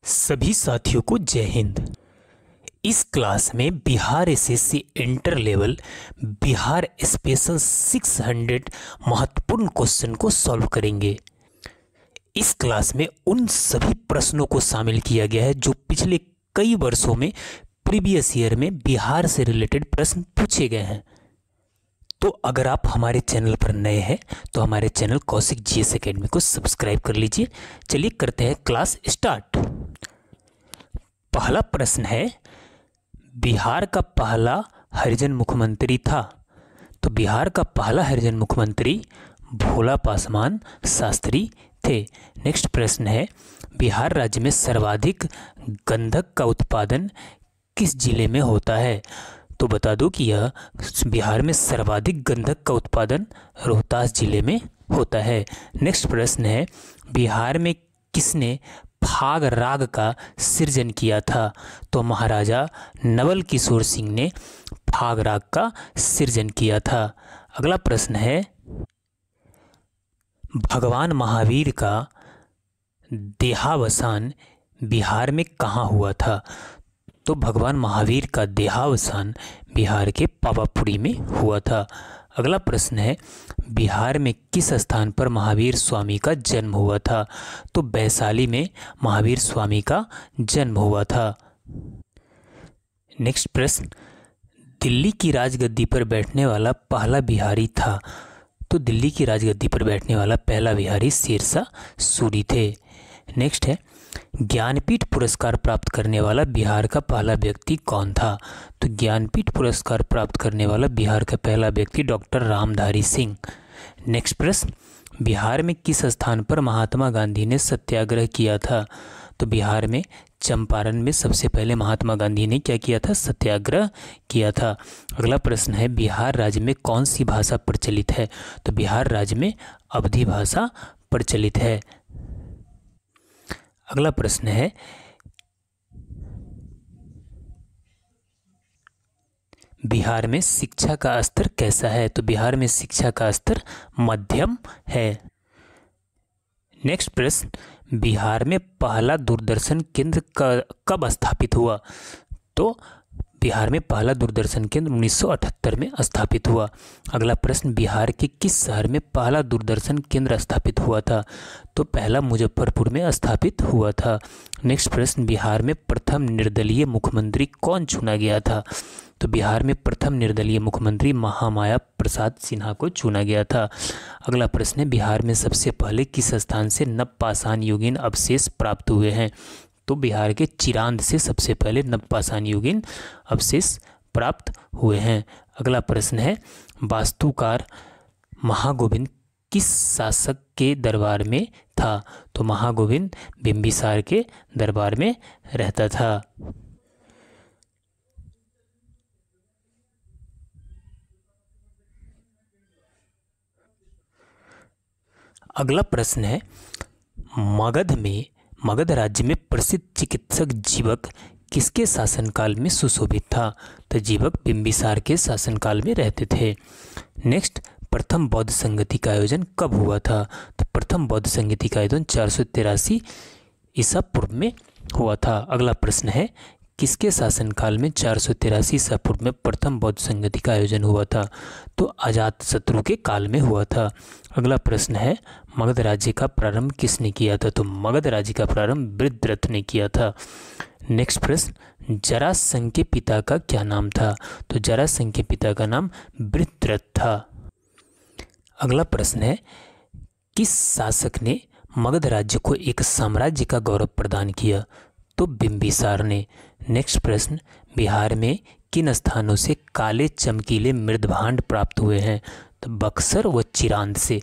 सभी साथियों को जय हिंद। इस क्लास में Bihar SSC inter level Bihar special 600 महत्वपूर्ण क्वेश्चन को सॉल्व करेंगे। इस क्लास में उन सभी प्रश्नों को शामिल किया गया है जो पिछले कई वर्षों में प्रीवियस ईयर में बिहार से रिलेटेड प्रश्न पूछे गए हैं। तो अगर आप हमारे चैनल पर नए हैं तो हमारे चैनल कौशिक जीएस एकेडमी को सब्सक्राइब कर लीजिए। चलिए करते हैं क्लास स्टार्ट। पहला प्रश्न है, बिहार का पहला हरिजन मुख्यमंत्री था। तो बिहार का पहला हरिजन मुख्यमंत्री भोला पासवान शास्त्री थे। नेक्स्ट प्रश्न है, बिहार राज्य में सर्वाधिक गंधक का उत्पादन किस जिले में होता है। तो बता दो कि यह बिहार में सर्वाधिक गंधक का उत्पादन रोहतास जिले में होता है। नेक्स्ट प्रश्न है, बिहार में किसने फाग राग का सृजन किया था। तो महाराजा नवल किशोर सिंह ने फाग राग का सृजन किया था। अगला प्रश्न है, भगवान महावीर का देहावसान बिहार में कहाँ हुआ था। तो भगवान महावीर का देहावसान बिहार के पावापुरी में हुआ था। अगला प्रश्न है, बिहार में किस स्थान पर महावीर स्वामी का जन्म हुआ था। तो वैशाली में महावीर स्वामी का जन्म हुआ था। नेक्स्ट प्रश्न, दिल्ली की राजगद्दी पर बैठने वाला पहला बिहारी था। तो दिल्ली की राजगद्दी पर बैठने वाला पहला बिहारी शेरशाह सूरी थे। नेक्स्ट है, ज्ञानपीठ पुरस्कार प्राप्त करने वाला बिहार का पहला व्यक्ति कौन था। तो ज्ञानपीठ पुरस्कार प्राप्त करने वाला बिहार का पहला व्यक्ति डॉक्टर रामधारी सिंह। नेक्स्ट प्रश्न, बिहार में किस स्थान पर महात्मा गांधी ने सत्याग्रह किया था। तो बिहार में चंपारण में सबसे पहले महात्मा गांधी ने क्या किया था, सत्याग्रह किया था। अगला प्रश्न है, बिहार राज्य में कौन सी भाषा प्रचलित है। तो बिहार राज्य में अवधी भाषा प्रचलित है। अगला प्रश्न है, बिहार में शिक्षा का स्तर कैसा है। तो बिहार में शिक्षा का स्तर मध्यम है। नेक्स्ट प्रश्न, बिहार में पहला दूरदर्शन केंद्र कब स्थापित हुआ। तो बिहार में पहला दूरदर्शन केंद्र 1978 में स्थापित हुआ। अगला प्रश्न, बिहार के किस शहर में पहला दूरदर्शन केंद्र स्थापित हुआ था। तो पहला मुजफ्फरपुर में स्थापित हुआ था। नेक्स्ट प्रश्न, बिहार में प्रथम निर्दलीय मुख्यमंत्री कौन चुना गया था। तो बिहार में प्रथम निर्दलीय मुख्यमंत्री महामाया प्रसाद सिन्हा को चुना गया था। अगला प्रश्न है, बिहार में सबसे पहले किस स्थान से नवपाषाण युगीन अवशेष प्राप्त हुए हैं। तो बिहार के चिरांद से सबसे पहले नवपाषाण युगीन अवशेष प्राप्त हुए हैं। अगला प्रश्न है, वास्तुकार महागोविंद किस शासक के दरबार में था। तो महागोविंद बिंबिसार के दरबार में रहता था। अगला प्रश्न है, मगध राज्य में प्रसिद्ध चिकित्सक जीवक किसके शासनकाल में सुशोभित था। तो जीवक बिंबिसार के शासनकाल में रहते थे। नेक्स्ट, प्रथम बौद्ध संगति का आयोजन कब हुआ था। तो प्रथम बौद्ध संगति का आयोजन 483 ईसा पूर्व में हुआ था। अगला प्रश्न है, किसके शासनकाल में 483 ईसा पूर्व में प्रथम बौद्ध संगति का आयोजन हुआ था। तो अजातशत्रु के काल में हुआ था। अगला प्रश्न है, मगध राज्य का प्रारंभ किसने किया था। तो मगध राज्य का प्रारंभ वृद्धरथ ने किया था। नेक्स्ट प्रश्न, जरासंध के पिता का क्या नाम था। तो जरासंध के पिता का नाम वृद्धरथ था। अगला प्रश्न है, किस शासक ने मगध राज्य को एक साम्राज्य का गौरव प्रदान किया। तो बिंबिसार ने। नेक्स्ट प्रश्न, बिहार में किन स्थानों से काले चमकीले मृदभांड प्राप्त हुए हैं। तो बक्सर व चिरांद से।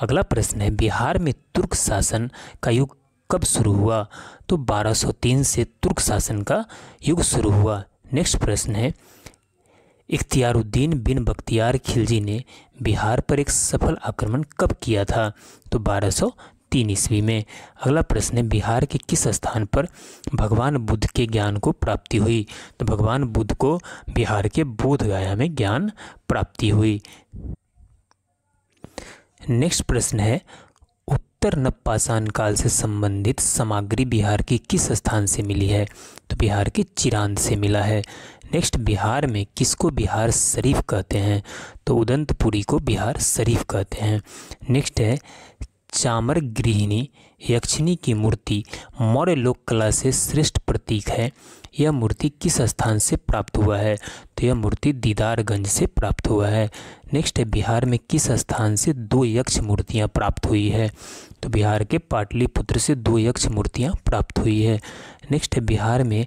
अगला प्रश्न है, बिहार में तुर्क शासन का युग कब शुरू हुआ। तो 1203 से तुर्क शासन का युग शुरू हुआ। नेक्स्ट प्रश्न है, इख्तियारुद्दीन बिन बख्तियार खिलजी ने बिहार पर एक सफल आक्रमण कब किया था। तो 1203 ईस्वी में। अगला प्रश्न है, बिहार के किस स्थान पर भगवान बुद्ध के ज्ञान को प्राप्ति हुई। तो भगवान बुद्ध को बिहार के बोध गया में ज्ञान प्राप्ति हुई। नेक्स्ट प्रश्न है, उत्तर नवपाषाण काल से संबंधित सामग्री बिहार के किस स्थान से मिली है? तो बिहार के चिरांद से मिला है। नेक्स्ट, बिहार में किसको बिहार शरीफ कहते हैं? तो उदंतपुरी को बिहार शरीफ कहते हैं। नेक्स्ट है, चामर गृहिणी यक्षिणी की मूर्ति मौर्य लोक कला से श्रेष्ठ प्रतीक है। यह मूर्ति किस स्थान से प्राप्त हुआ है? तो यह मूर्ति दीदारगंज से प्राप्त हुआ है। नेक्स्ट है, बिहार में किस स्थान से 2 यक्ष मूर्तियां प्राप्त हुई है? तो बिहार के पाटलिपुत्र से 2 यक्ष मूर्तियां प्राप्त हुई है। नेक्स्ट है, बिहार में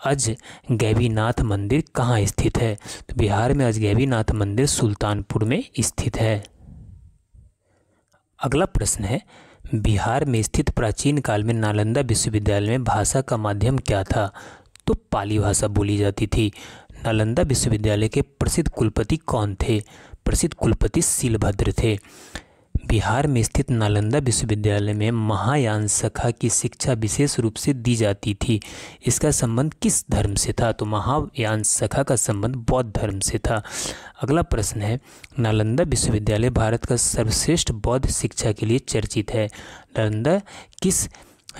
अजगैबीनाथ मंदिर कहाँ स्थित है? तो बिहार में अजगैबीनाथ मंदिर सुल्तानपुर में स्थित है। अगला प्रश्न है, बिहार में स्थित प्राचीन काल में नालंदा विश्वविद्यालय में भाषा का माध्यम क्या था? तो पाली भाषा बोली जाती थी। नालंदा विश्वविद्यालय के प्रसिद्ध कुलपति कौन थे? प्रसिद्ध कुलपति शीलभद्र थे। बिहार में स्थित नालंदा विश्वविद्यालय में महायान शाखा की शिक्षा विशेष रूप से दी जाती थी। इसका संबंध किस धर्म से था? तो महायान शाखा का संबंध बौद्ध धर्म से था। अगला प्रश्न है, नालंदा विश्वविद्यालय भारत का सर्वश्रेष्ठ बौद्ध शिक्षा के लिए चर्चित है। नालंदा किस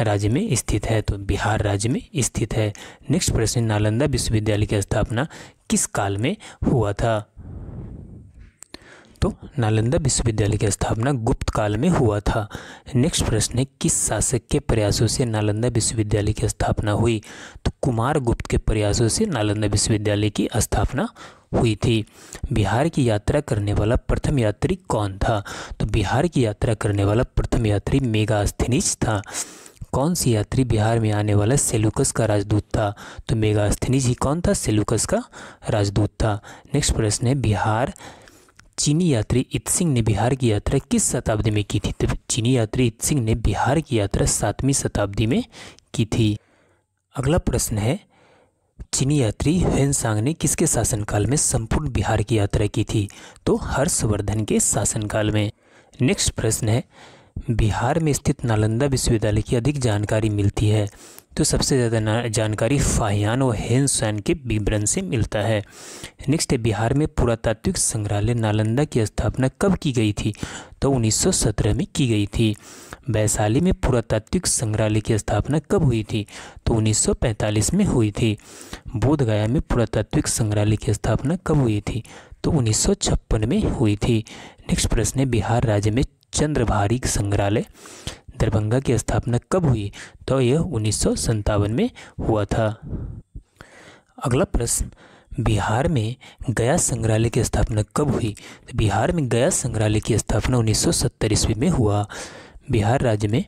राज्य में स्थित है? तो बिहार राज्य में स्थित है। नेक्स्ट प्रश्न, नालंदा विश्वविद्यालय की स्थापना किस काल में हुआ था? तो नालंदा विश्वविद्यालय की स्थापना गुप्त काल में हुआ था। नेक्स्ट प्रश्न है, किस शासक के प्रयासों से नालंदा विश्वविद्यालय की स्थापना हुई? तो कुमारगुप्त के प्रयासों से नालंदा विश्वविद्यालय की स्थापना हुई थी। बिहार की यात्रा करने वाला प्रथम यात्री कौन था? तो बिहार की यात्रा करने वाला प्रथम यात्री मेगास्थनीज था। कौन सी यात्री बिहार में आने वाला सेलूकस का राजदूत था? तो मेगास्थनीज ही कौन था? सेलूकस का राजदूत था। नेक्स्ट प्रश्न है, बिहार चीनी यात्री इत्सिंग ने बिहार की यात्रा किस शताब्दी में की थी? तो चीनी यात्री इत्सिंग ने बिहार की यात्रा 7वीं शताब्दी में की थी। अगला प्रश्न है, चीनी यात्री ह्वेनसांग ने किसके शासनकाल में संपूर्ण बिहार की यात्रा की थी? तो हर्षवर्धन के शासनकाल में। नेक्स्ट प्रश्न है, बिहार में स्थित नालंदा विश्वविद्यालय की अधिक जानकारी मिलती है? तो सबसे ज़्यादा जानकारी फाहियान और ह्वेनसांग के विवरण से मिलता है। नेक्स्ट है, बिहार में पुरातात्विक संग्रहालय नालंदा की स्थापना कब की गई थी? तो 1917 में की गई थी। वैशाली में पुरातात्विक संग्रहालय की स्थापना कब हुई थी? तो 1945 में हुई थी। बोधगया में पुरातात्विक संग्रहालय की स्थापना कब हुई थी? तो 1956 में हुई थी। नेक्स्ट प्रश्न है, बिहार राज्य में चंद्रभारी संग्रहालय दरभंगा की स्थापना कब हुई? तो यह 1957 में हुआ था। अगला प्रश्न, बिहार में गया संग्रहालय की स्थापना कब हुई? तो बिहार में गया संग्रहालय की स्थापना 1970 ईस्वी में हुआ। बिहार राज्य में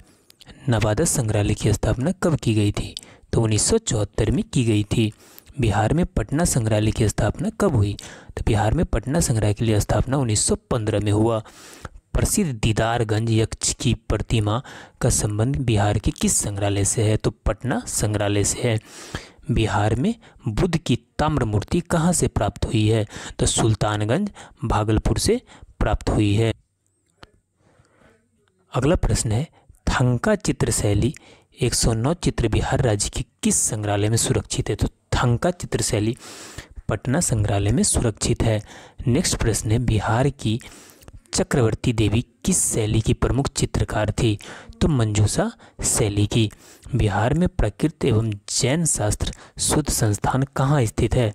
नवादा संग्रहालय की स्थापना कब की गई थी? तो 1974 में की गई थी। बिहार में पटना संग्रहालय की स्थापना कब हुई? तो बिहार में पटना संग्रहालय की स्थापना 1915 में हुआ। प्रसिद्ध दीदारगंज यक्ष की प्रतिमा का संबंध बिहार के किस संग्रहालय से है? तो पटना संग्रहालय से है। बिहार में बुद्ध की ताम्र मूर्ति कहाँ से प्राप्त हुई है? तो सुल्तानगंज भागलपुर से प्राप्त हुई है। अगला प्रश्न है, थंका चित्र शैली 109 चित्र बिहार राज्य के किस संग्रहालय में सुरक्षित है? तो थंका चित्र शैली पटना संग्रहालय में सुरक्षित है। नेक्स्ट प्रश्न है, बिहार की चक्रवर्ती देवी किस शैली की प्रमुख चित्रकार थी? तो मंजूषा शैली की। बिहार में प्राकृत एवं जैन शास्त्र शोध संस्थान कहाँ स्थित है?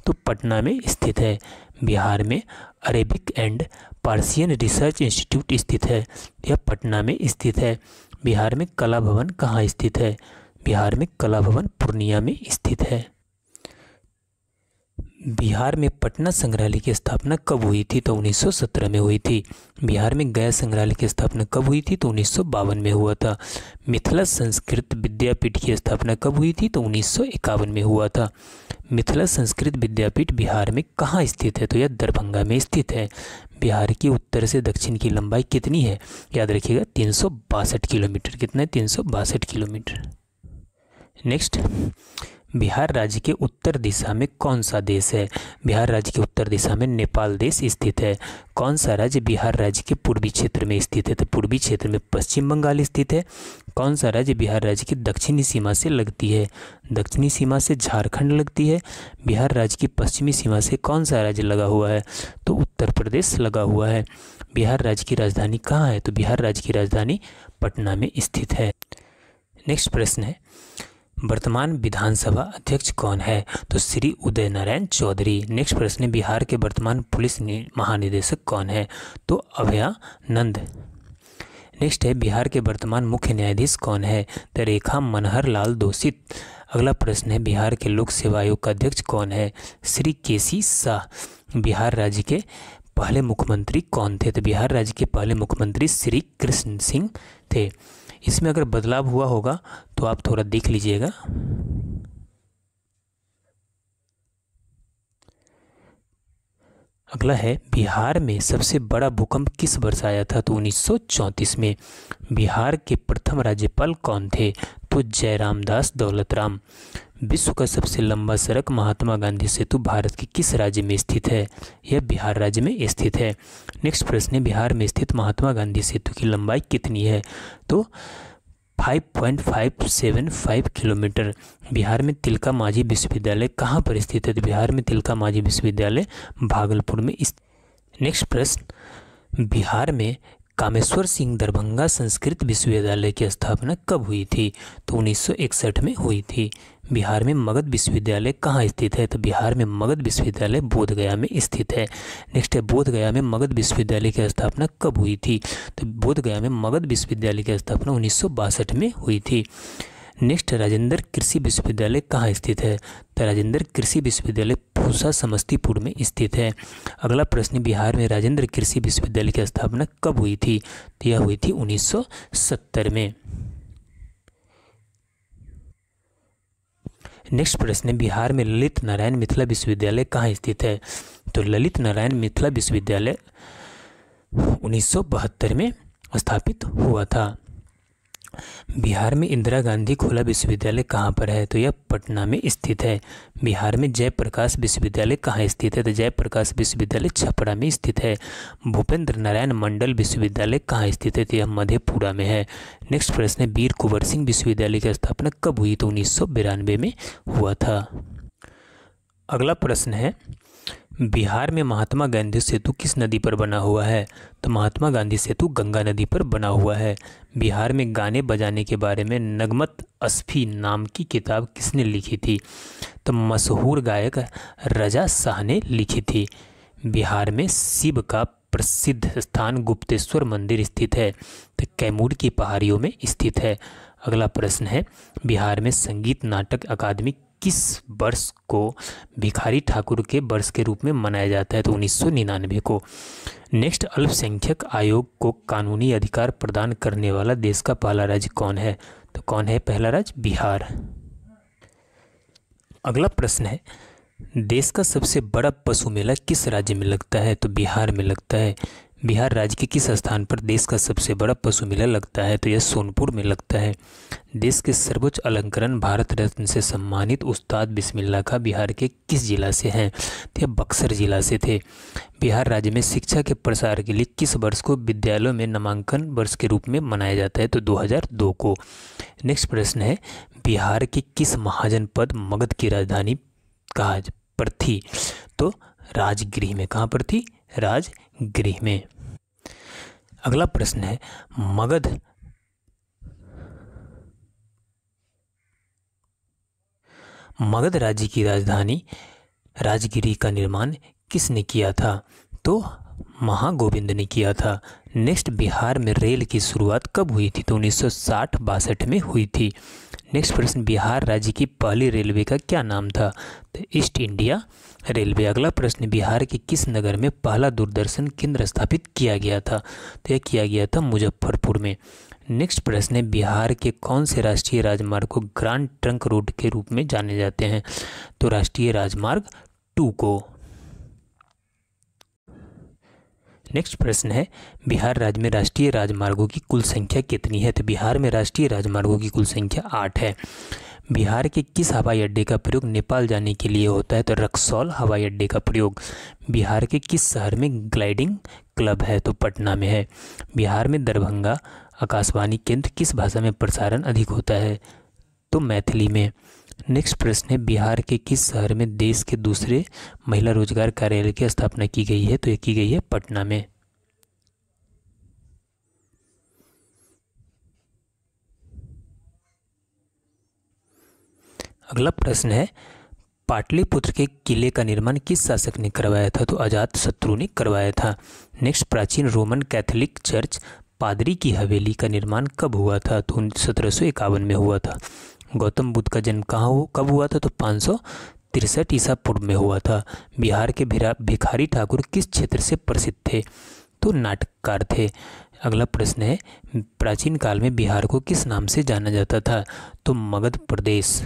तो पटना में स्थित है। बिहार में Arabic and Persian research institute स्थित है। यह पटना में स्थित है। बिहार में कला भवन कहाँ स्थित है? बिहार में कला भवन पूर्णिया में स्थित है। बिहार में पटना संग्रहालय की स्थापना कब हुई थी? तो 1917 में हुई थी। बिहार में गया संग्रहालय की स्थापना कब हुई थी? तो 1952 में हुआ था। मिथिला संस्कृत विद्यापीठ की स्थापना कब हुई थी? तो 1951 में हुआ था। मिथिला संस्कृत विद्यापीठ बिहार में कहाँ स्थित है? तो यह दरभंगा में स्थित है। बिहार की उत्तर से दक्षिण की लंबाई कितनी है? याद रखिएगा 362 किलोमीटर। कितना है? 362 किलोमीटर। नेक्स्ट, बिहार राज्य के उत्तर दिशा में कौन सा देश है? बिहार राज्य के उत्तर दिशा में नेपाल देश स्थित है। कौन सा राज्य बिहार राज्य के पूर्वी क्षेत्र में स्थित है? तो पूर्वी क्षेत्र में पश्चिम बंगाल स्थित है। कौन सा राज्य बिहार राज्य की दक्षिणी सीमा से लगती है? दक्षिणी सीमा से झारखंड लगती है। बिहार राज्य की पश्चिमी सीमा से कौन सा राज्य लगा हुआ है? तो उत्तर प्रदेश लगा हुआ है। बिहार राज्य की राजधानी कहाँ है? तो बिहार राज्य की राजधानी पटना में स्थित है। नेक्स्ट प्रश्न है, वर्तमान विधानसभा अध्यक्ष कौन है? तो श्री उदय नारायण चौधरी। नेक्स्ट प्रश्न है, बिहार के वर्तमान पुलिस महानिदेशक कौन है? तो अभयानंद। नेक्स्ट है, बिहार के वर्तमान मुख्य न्यायाधीश कौन है? तो रेखा मनहर लाल दोषित। अगला प्रश्न है, बिहार के लोक सेवा आयोग का अध्यक्ष कौन है? श्री केसी शाह। बिहार राज्य के पहले मुख्यमंत्री कौन थे? तो बिहार राज्य के पहले मुख्यमंत्री श्री कृष्ण सिंह थे। इसमें अगर बदलाव हुआ होगा तो आप थोड़ा देख लीजिएगा। अगला है, बिहार में सबसे बड़ा भूकंप किस वर्ष आया था? तो 1934 में। बिहार के प्रथम राज्यपाल कौन थे? तो जयराम दास दौलतराम। विश्व का सबसे लंबा सड़क महात्मा गांधी सेतु भारत के किस राज्य में स्थित है? यह बिहार राज्य में स्थित है। नेक्स्ट प्रश्न है, बिहार में स्थित महात्मा गांधी सेतु की लंबाई कितनी है? तो 5.575 किलोमीटर। बिहार में तिलका मांझी विश्वविद्यालय कहाँ पर स्थित है? तो बिहार में तिलका मांझी विश्वविद्यालय भागलपुर में स्थित। नेक्स्ट प्रश्न, बिहार में कामेश्वर सिंह दरभंगा संस्कृत विश्वविद्यालय की स्थापना कब हुई थी? तो 1961 में हुई थी। बिहार में मगध विश्वविद्यालय कहाँ स्थित है? तो बिहार में मगध विश्वविद्यालय बोधगया में स्थित है। नेक्स्ट है, बोधगया में मगध विश्वविद्यालय की स्थापना कब हुई थी? तो बोधगया में मगध विश्वविद्यालय की स्थापना 1962 में हुई थी। नेक्स्ट, राजेंद्र कृषि विश्वविद्यालय कहाँ स्थित है? तो राजेंद्र कृषि विश्वविद्यालय पूसा समस्तीपुर में स्थित है। अगला प्रश्न, बिहार में राजेंद्र कृषि विश्वविद्यालय की स्थापना कब हुई थी? तो यह हुई थी 1970 में। नेक्स्ट प्रश्न है, बिहार में ललित नारायण मिथिला विश्वविद्यालय कहाँ स्थित है? तो ललित नारायण मिथिला विश्वविद्यालय 1972 में स्थापित हुआ था। बिहार में इंदिरा गांधी खुला विश्वविद्यालय कहाँ पर है? तो यह पटना में स्थित है। बिहार में जयप्रकाश विश्वविद्यालय कहाँ स्थित है? तो जयप्रकाश विश्वविद्यालय छपरा में स्थित है। भूपेंद्र नारायण मंडल विश्वविद्यालय कहाँ स्थित है? तो यह मधेपुरा में है। नेक्स्ट प्रश्न है, वीर कुंवर सिंह विश्वविद्यालय की स्थापना कब हुई? तो 1992 में हुआ था। अगला प्रश्न है, बिहार में महात्मा गांधी सेतु किस नदी पर बना हुआ है? तो महात्मा गांधी सेतु गंगा नदी पर बना हुआ है। बिहार में गाने बजाने के बारे में नगमत अस्फी नाम की किताब किसने लिखी थी? तो मशहूर गायक रजा शाह ने लिखी थी। बिहार में शिव का प्रसिद्ध स्थान गुप्तेश्वर मंदिर स्थित है, तो कैमूर की पहाड़ियों में स्थित है। अगला प्रश्न है, बिहार में संगीत नाटक अकादमी किस वर्ष को भिखारी ठाकुर के वर्ष के रूप में मनाया जाता है? तो 1999 को। नेक्स्ट, अल्पसंख्यक आयोग को कानूनी अधिकार प्रदान करने वाला देश का पहला राज्य कौन है? तो कौन है पहला राज्य? बिहार। अगला प्रश्न है, देश का सबसे बड़ा पशु मेला किस राज्य में लगता है? तो बिहार में लगता है। बिहार राज्य के किस स्थान पर देश का सबसे बड़ा पशु मेला लगता है? तो यह सोनपुर में लगता है। देश के सर्वोच्च अलंकरण भारत रत्न से सम्मानित उस्ताद बिस्मिल्लाह खां बिहार के किस जिला से हैं? तो यह बक्सर जिला से थे। बिहार राज्य में शिक्षा के प्रसार के लिए किस वर्ष को विद्यालयों में नामांकन वर्ष के रूप में मनाया जाता है? तो 2002 को। नेक्स्ट प्रश्न है, बिहार के किस महाजनपद मगध की राजधानी कहाँ पर थी? तो राजगृह में। कहाँ पर थी? राजगृह में। अगला प्रश्न है, मगध राज्य की राजधानी राजगिरी का निर्माण किसने किया था? तो महागोविंद ने किया था। नेक्स्ट, बिहार में रेल की शुरुआत कब हुई थी? तो 1960-62 में हुई थी। नेक्स्ट प्रश्न, बिहार राज्य की पहली रेलवे का क्या नाम था? तो ईस्ट इंडिया रेलवे। अगला प्रश्न, बिहार के किस नगर में पहला दूरदर्शन केंद्र स्थापित किया गया था? तो यह किया गया था मुजफ्फरपुर में। नेक्स्ट प्रश्न है, बिहार के कौन से राष्ट्रीय राजमार्ग को ग्रांड ट्रंक रोड के रूप में जाने जाते हैं? तो राष्ट्रीय राजमार्ग 2 को। नेक्स्ट प्रश्न है, बिहार राज्य में राष्ट्रीय राजमार्गों की कुल संख्या कितनी है? तो बिहार में राष्ट्रीय राजमार्गों की कुल संख्या 8 है। बिहार के किस हवाई अड्डे का प्रयोग नेपाल जाने के लिए होता है? तो रक्सौल हवाई अड्डे का प्रयोग। बिहार के किस शहर में ग्लाइडिंग क्लब है? तो पटना में है। बिहार में दरभंगा आकाशवाणी केंद्र किस भाषा में प्रसारण अधिक होता है? तो मैथिली में। नेक्स्ट प्रश्न है, बिहार के किस शहर में देश के दूसरे महिला रोजगार कार्यालय की स्थापना की गई है? तो ये की गई है पटना में। अगला प्रश्न है, पाटलिपुत्र के किले का निर्माण किस शासक ने करवाया था? तो अजातशत्रु ने करवाया था। नेक्स्ट, प्राचीन रोमन कैथोलिक चर्च पादरी की हवेली का निर्माण कब हुआ था? तो 1751 में हुआ था। गौतम बुद्ध का जन्म कब हुआ था? तो 563 ईसा पूर्व में हुआ था। बिहार के भिखारी ठाकुर किस क्षेत्र से प्रसिद्ध थे? तो नाटककार थे। अगला प्रश्न है, प्राचीन काल में बिहार को किस नाम से जाना जाता था? तो मगध प्रदेश।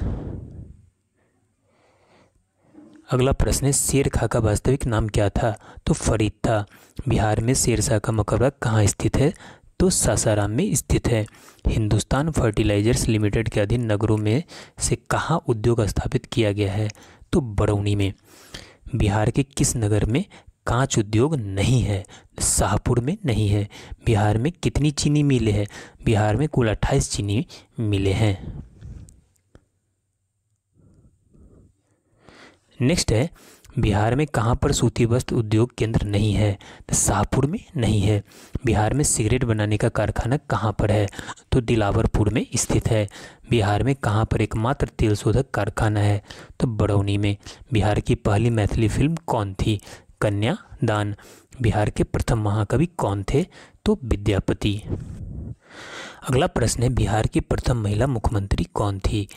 अगला प्रश्न है, शेर खां का वास्तविक नाम क्या था? तो फरीद था। बिहार में शेरशाह का मकबरा कहाँ स्थित है? तो सासाराम में स्थित है। हिंदुस्तान फर्टिलाइजर्स लिमिटेड के अधीन नगरों में से कहाँ उद्योग स्थापित किया गया है? तो बरौनी में। बिहार के किस नगर में कांच उद्योग नहीं है? शाहपुर में नहीं है। बिहार में कितनी चीनी मिलें हैं? बिहार में कुल 28 चीनी मिलें हैं। नेक्स्ट है, बिहार में कहाँ पर सूती वस्त्र उद्योग केंद्र नहीं है? तो शाहपुर में नहीं है। बिहार में सिगरेट बनाने का कारखाना कहाँ पर है? तो दिलावरपुर में स्थित है। बिहार में कहाँ पर एकमात्र तेल शोधक कारखाना है? तो बरौनी में। बिहार की पहली मैथिली फिल्म कौन थी? कन्यादान। बिहार के प्रथम महाकवि कौन थे? तो विद्यापति। अगला प्रश्न है, बिहार की प्रथम महिला मुख्यमंत्री कौन थी?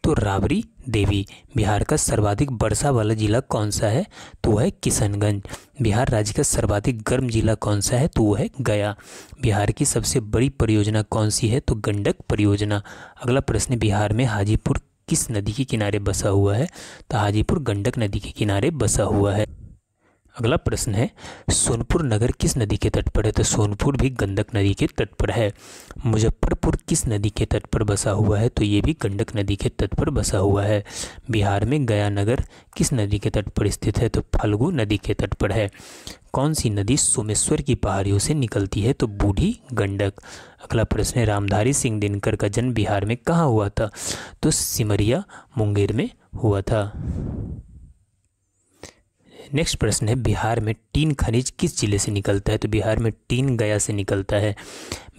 तो राबड़ी देवी। बिहार का सर्वाधिक वर्षा वाला जिला कौन सा है? तो वह है किशनगंज। बिहार राज्य का सर्वाधिक गर्म जिला कौन सा है? तो वह है गया। बिहार की सबसे बड़ी परियोजना कौन सी है? तो गंडक परियोजना। अगला प्रश्न, बिहार में हाजीपुर किस नदी के किनारे बसा हुआ है? तो हाजीपुर गंडक नदी के किनारे बसा हुआ है। अगला प्रश्न है, सोनपुर नगर किस नदी के तट पर है? तो सोनपुर भी गंडक नदी के तट पर है। मुजफ्फरपुर किस नदी के तट पर बसा हुआ है? तो ये भी गंडक नदी के तट पर बसा हुआ है। बिहार में गया नगर किस नदी के तट पर स्थित है? तो फल्गु नदी के तट पर है। कौन सी नदी सोमेश्वर की पहाड़ियों से निकलती है? तो बूढ़ी गंडक। अगला प्रश्न है, रामधारी सिंह दिनकर का जन्म बिहार में कहाँ हुआ था? तो सिमरिया मुंगेर में हुआ था। नेक्स्ट प्रश्न है, बिहार में टीन खनिज किस जिले से निकलता है? तो बिहार में टीन गया से निकलता है।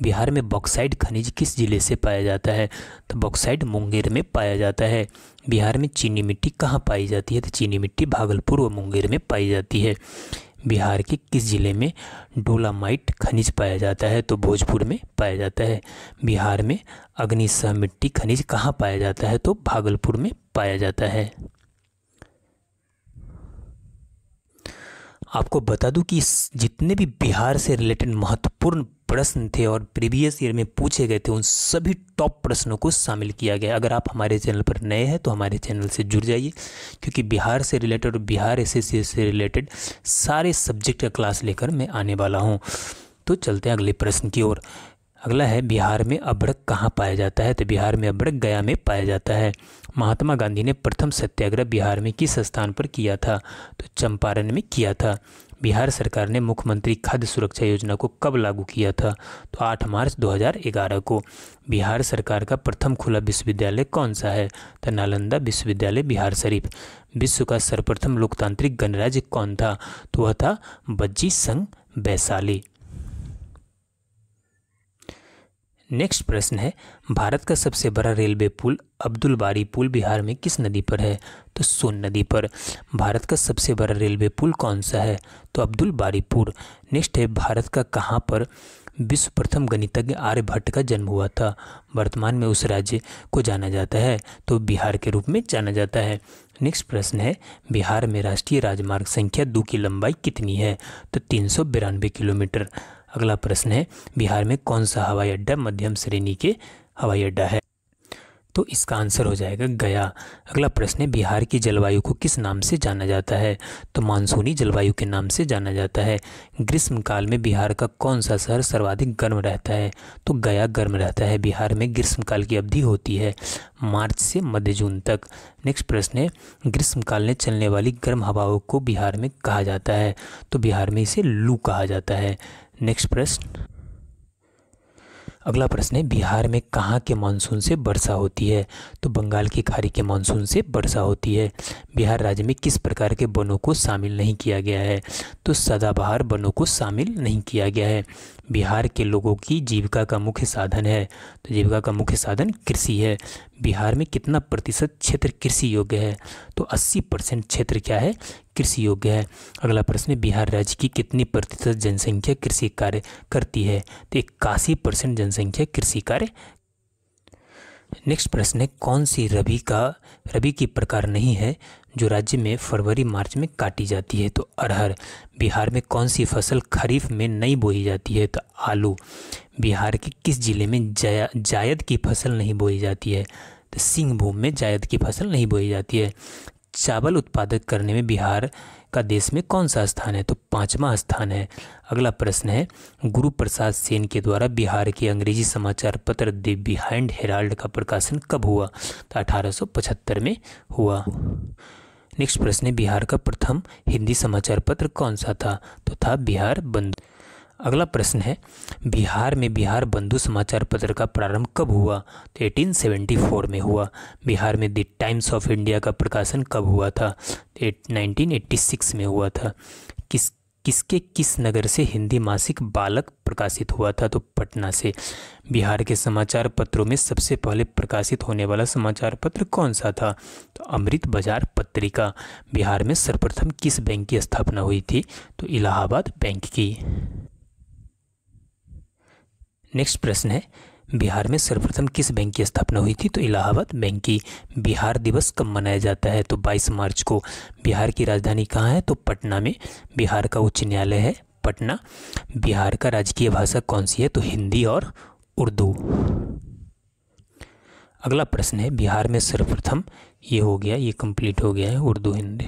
बिहार में बॉक्साइट खनिज किस जिले से पाया जाता है? तो बॉक्साइट मुंगेर में पाया जाता है। बिहार में चीनी मिट्टी कहाँ पाई जाती है? तो चीनी मिट्टी भागलपुर व मुंगेर में पाई जाती है। बिहार के किस जिले में डोलामाइट खनिज पाया जाता है? तो भोजपुर में पाया जाता है। बिहार में अग्निसह मिट्टी खनिज कहाँ पाया जाता है? तो भागलपुर में पाया जाता है। आपको बता दूं कि जितने भी बिहार से रिलेटेड महत्वपूर्ण प्रश्न थे और प्रीवियस ईयर में पूछे गए थे, उन सभी टॉप प्रश्नों को शामिल किया गया। अगर आप हमारे चैनल पर नए हैं तो हमारे चैनल से जुड़ जाइए, क्योंकि बिहार से रिलेटेड और बिहार एसएससी से रिलेटेड सारे सब्जेक्ट का क्लास लेकर मैं आने वाला हूं। तो चलते हैं अगले प्रश्न की ओर। अगला है, बिहार में अभ्रक कहाँ पाया जाता है? तो बिहार में अभ्रक गया में पाया जाता है। महात्मा गांधी ने प्रथम सत्याग्रह बिहार में किस स्थान पर किया था? तो चंपारण में किया था। बिहार सरकार ने मुख्यमंत्री खाद्य सुरक्षा योजना को कब लागू किया था? तो 8 मार्च 2011 को। बिहार सरकार का प्रथम खुला विश्वविद्यालय कौन सा है? तो नालंदा विश्वविद्यालय बिहार शरीफ। विश्व का सर्वप्रथम लोकतांत्रिक गणराज्य कौन था? तो वह था बज्जी संघ वैशाली। नेक्स्ट प्रश्न है, भारत का सबसे बड़ा रेलवे पुल अब्दुल बारी पुल बिहार में किस नदी पर है? तो सोन नदी पर। भारत का सबसे बड़ा रेलवे पुल कौन सा है? तो अब्दुल बारी पुल। नेक्स्ट है, भारत का कहाँ पर विश्व प्रथम गणितज्ञ आर्यभट्ट का जन्म हुआ था? वर्तमान में उस राज्य को जाना जाता है तो बिहार के रूप में जाना जाता है। नेक्स्ट प्रश्न है, बिहार में राष्ट्रीय राजमार्ग संख्या 2 की लंबाई कितनी है? तो 392 किलोमीटर। अगला प्रश्न है, बिहार में कौन सा हवाई अड्डा मध्यम श्रेणी के हवाई अड्डा है? तो इसका आंसर हो जाएगा गया। अगला प्रश्न है, बिहार की जलवायु को किस नाम से जाना जाता है? तो मानसूनी जलवायु के नाम से जाना जाता है। ग्रीष्मकाल में बिहार का कौन सा शहर सर्वाधिक गर्म रहता है? तो गया गर्म रहता है। बिहार में ग्रीष्मकाल की अवधि होती है मार्च से मध्य जून तक। नेक्स्ट प्रश्न है, ग्रीष्मकाल में चलने वाली गर्म हवाओं को बिहार में कहा जाता है? तो बिहार में इसे लू कहा जाता है। नेक्स्ट प्रश्न, अगला प्रश्न है, बिहार में कहाँ के मानसून से वर्षा होती है? तो बंगाल की खाड़ी के मानसून से वर्षा होती है। बिहार राज्य में किस प्रकार के वनों को शामिल नहीं किया गया है? तो सदाबहार वनों को शामिल नहीं किया गया है। बिहार के लोगों की जीविका का मुख्य साधन है? तो जीविका का मुख्य साधन कृषि है। बिहार में कितना प्रतिशत क्षेत्र कृषि योग्य है? तो 80% क्षेत्र क्या है? कृषि योग्य है। अगला प्रश्न है, बिहार राज्य की कितनी प्रतिशत जनसंख्या कृषि कार्य करती है? तो 81% जनसंख्या कृषि कार्य। नेक्स्ट प्रश्न है, कौन सी रबी की प्रकार नहीं है जो राज्य में फरवरी मार्च में काटी जाती है? तो अरहर। बिहार में कौन सी फसल खरीफ में नहीं बोई जाती है? तो आलू। बिहार के किस जिले में जायद की फसल नहीं बोई जाती है? तो सिंहभूम में जायद की फसल नहीं बोई जाती है। चावल उत्पादक करने में बिहार का देश में कौन सा स्थान है? तो 5वां स्थान है। अगला प्रश्न है, गुरु प्रसाद सेन के द्वारा बिहार के अंग्रेजी समाचार पत्र द बिहाइंड हेराल्ड का प्रकाशन कब हुआ? तो 1875 में हुआ। नेक्स्ट प्रश्न है, बिहार का प्रथम हिंदी समाचार पत्र कौन सा था? तो था बिहार बंधु। अगला प्रश्न है, बिहार में बिहार बंधु समाचार पत्र का प्रारंभ कब हुआ? तो 1874 में हुआ। बिहार में द टाइम्स ऑफ इंडिया का प्रकाशन कब हुआ था? तो 1986 में हुआ था। किस नगर से हिंदी मासिक बालक प्रकाशित हुआ था? तो पटना से। बिहार के समाचार पत्रों में सबसे पहले प्रकाशित होने वाला समाचार पत्र कौन सा था? तो अमृत बाजार पत्रिका। बिहार में सर्वप्रथम किस बैंक की स्थापना हुई थी? तो इलाहाबाद बैंक की। नेक्स्ट प्रश्न है, बिहार में सर्वप्रथम किस बैंक की स्थापना हुई थी? तो इलाहाबाद बैंक की। बिहार दिवस कब मनाया जाता है? तो 22 मार्च को। बिहार की राजधानी कहाँ है? तो पटना में। बिहार का उच्च न्यायालय है पटना। बिहार का राजकीय भाषा कौन सी है? तो हिंदी और उर्दू। अगला प्रश्न है, बिहार में सर्वप्रथम, ये हो गया, ये कंप्लीट हो गया है, उर्दू हिंदी।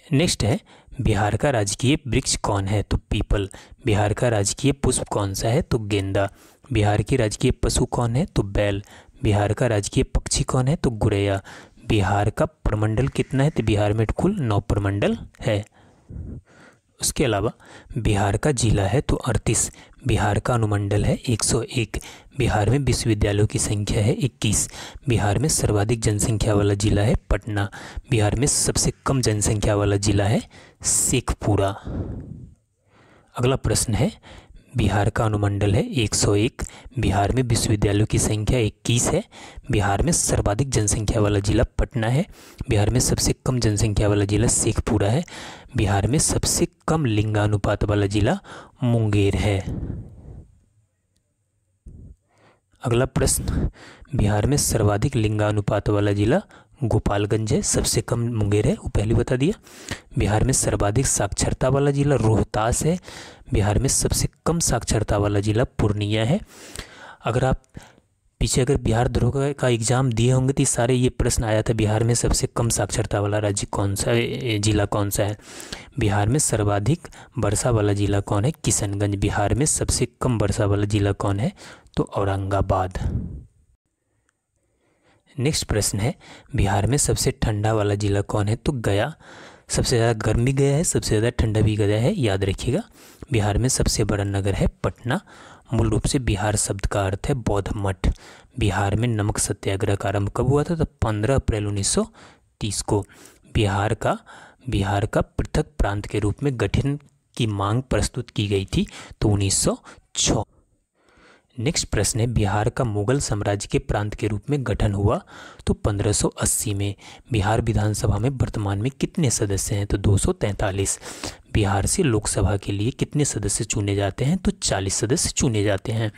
नेक्स्ट है, बिहार का राजकीय वृक्ष कौन है? तो पीपल। बिहार का राजकीय पुष्प कौन सा है? तो गेंदा। बिहार की राजकीय पशु कौन है? तो बैल। बिहार का राजकीय पक्षी कौन है? तो गुरैया। बिहार का प्रमंडल कितना है? तो बिहार में कुल 9 प्रमंडल है। उसके अलावा बिहार का जिला है तो 38। बिहार का अनुमंडल है 101। बिहार में विश्वविद्यालयों की संख्या है 21। बिहार में सर्वाधिक जनसंख्या वाला जिला है पटना। बिहार में सबसे कम जनसंख्या वाला जिला है शेखपुरा। अगला प्रश्न है, बिहार का अनुमंडल है 101। बिहार में विश्वविद्यालयों की संख्या 21 है। बिहार में सर्वाधिक जनसंख्या वाला जिला पटना है। बिहार में सबसे कम जनसंख्या वाला जिला शेखपुरा है। बिहार में सबसे कम लिंगानुपात वाला जिला मुंगेर है। अगला प्रश्न, बिहार में सर्वाधिक लिंगानुपात वाला जिला गोपालगंज है, सबसे कम मुंगेर है, वो पहले बता दिया। बिहार में सर्वाधिक साक्षरता वाला जिला रोहतास है। बिहार में सबसे कम साक्षरता वाला जिला पूर्णिया है। अगर आप पीछे बिहार दरोगा का एग्जाम दिए होंगे तो सारे ये प्रश्न आया था, बिहार में सबसे कम साक्षरता वाला राज्य कौन सा है, जिला कौन सा है। बिहार में सर्वाधिक वर्षा वाला जिला कौन है? किशनगंज। बिहार में सबसे कम वर्षा वाला जिला कौन है? तो औरंगाबाद। नेक्स्ट प्रश्न है, बिहार में सबसे ठंडा वाला जिला कौन है? तो गया। सबसे ज़्यादा गर्म भी गया है, सबसे ज़्यादा ठंडा भी गया है, याद रखिएगा। बिहार में सबसे बड़ा नगर है पटना। मूल रूप से बिहार शब्द का अर्थ है बौद्ध मठ। बिहार में नमक सत्याग्रह का आरंभ कब हुआ था? तो 15 अप्रैल 1930 को। बिहार का पृथक प्रांत के रूप में गठन की मांग प्रस्तुत की गई थी तो 1906। नेक्स्ट प्रश्न है, बिहार का मुगल साम्राज्य के प्रांत के रूप में गठन हुआ तो 1580 में। बिहार विधानसभा में वर्तमान में कितने सदस्य हैं? तो 243। बिहार से लोकसभा के लिए कितने सदस्य चुने जाते हैं? तो 40 सदस्य चुने जाते हैं।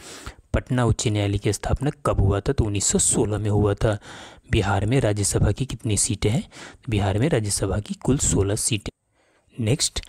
पटना उच्च न्यायालय की स्थापना कब हुआ था? तो 1916 में हुआ था। बिहार में राज्यसभा की कितनी सीटें हैं? बिहार में राज्यसभा की कुल 16 सीटें। नेक्स्ट,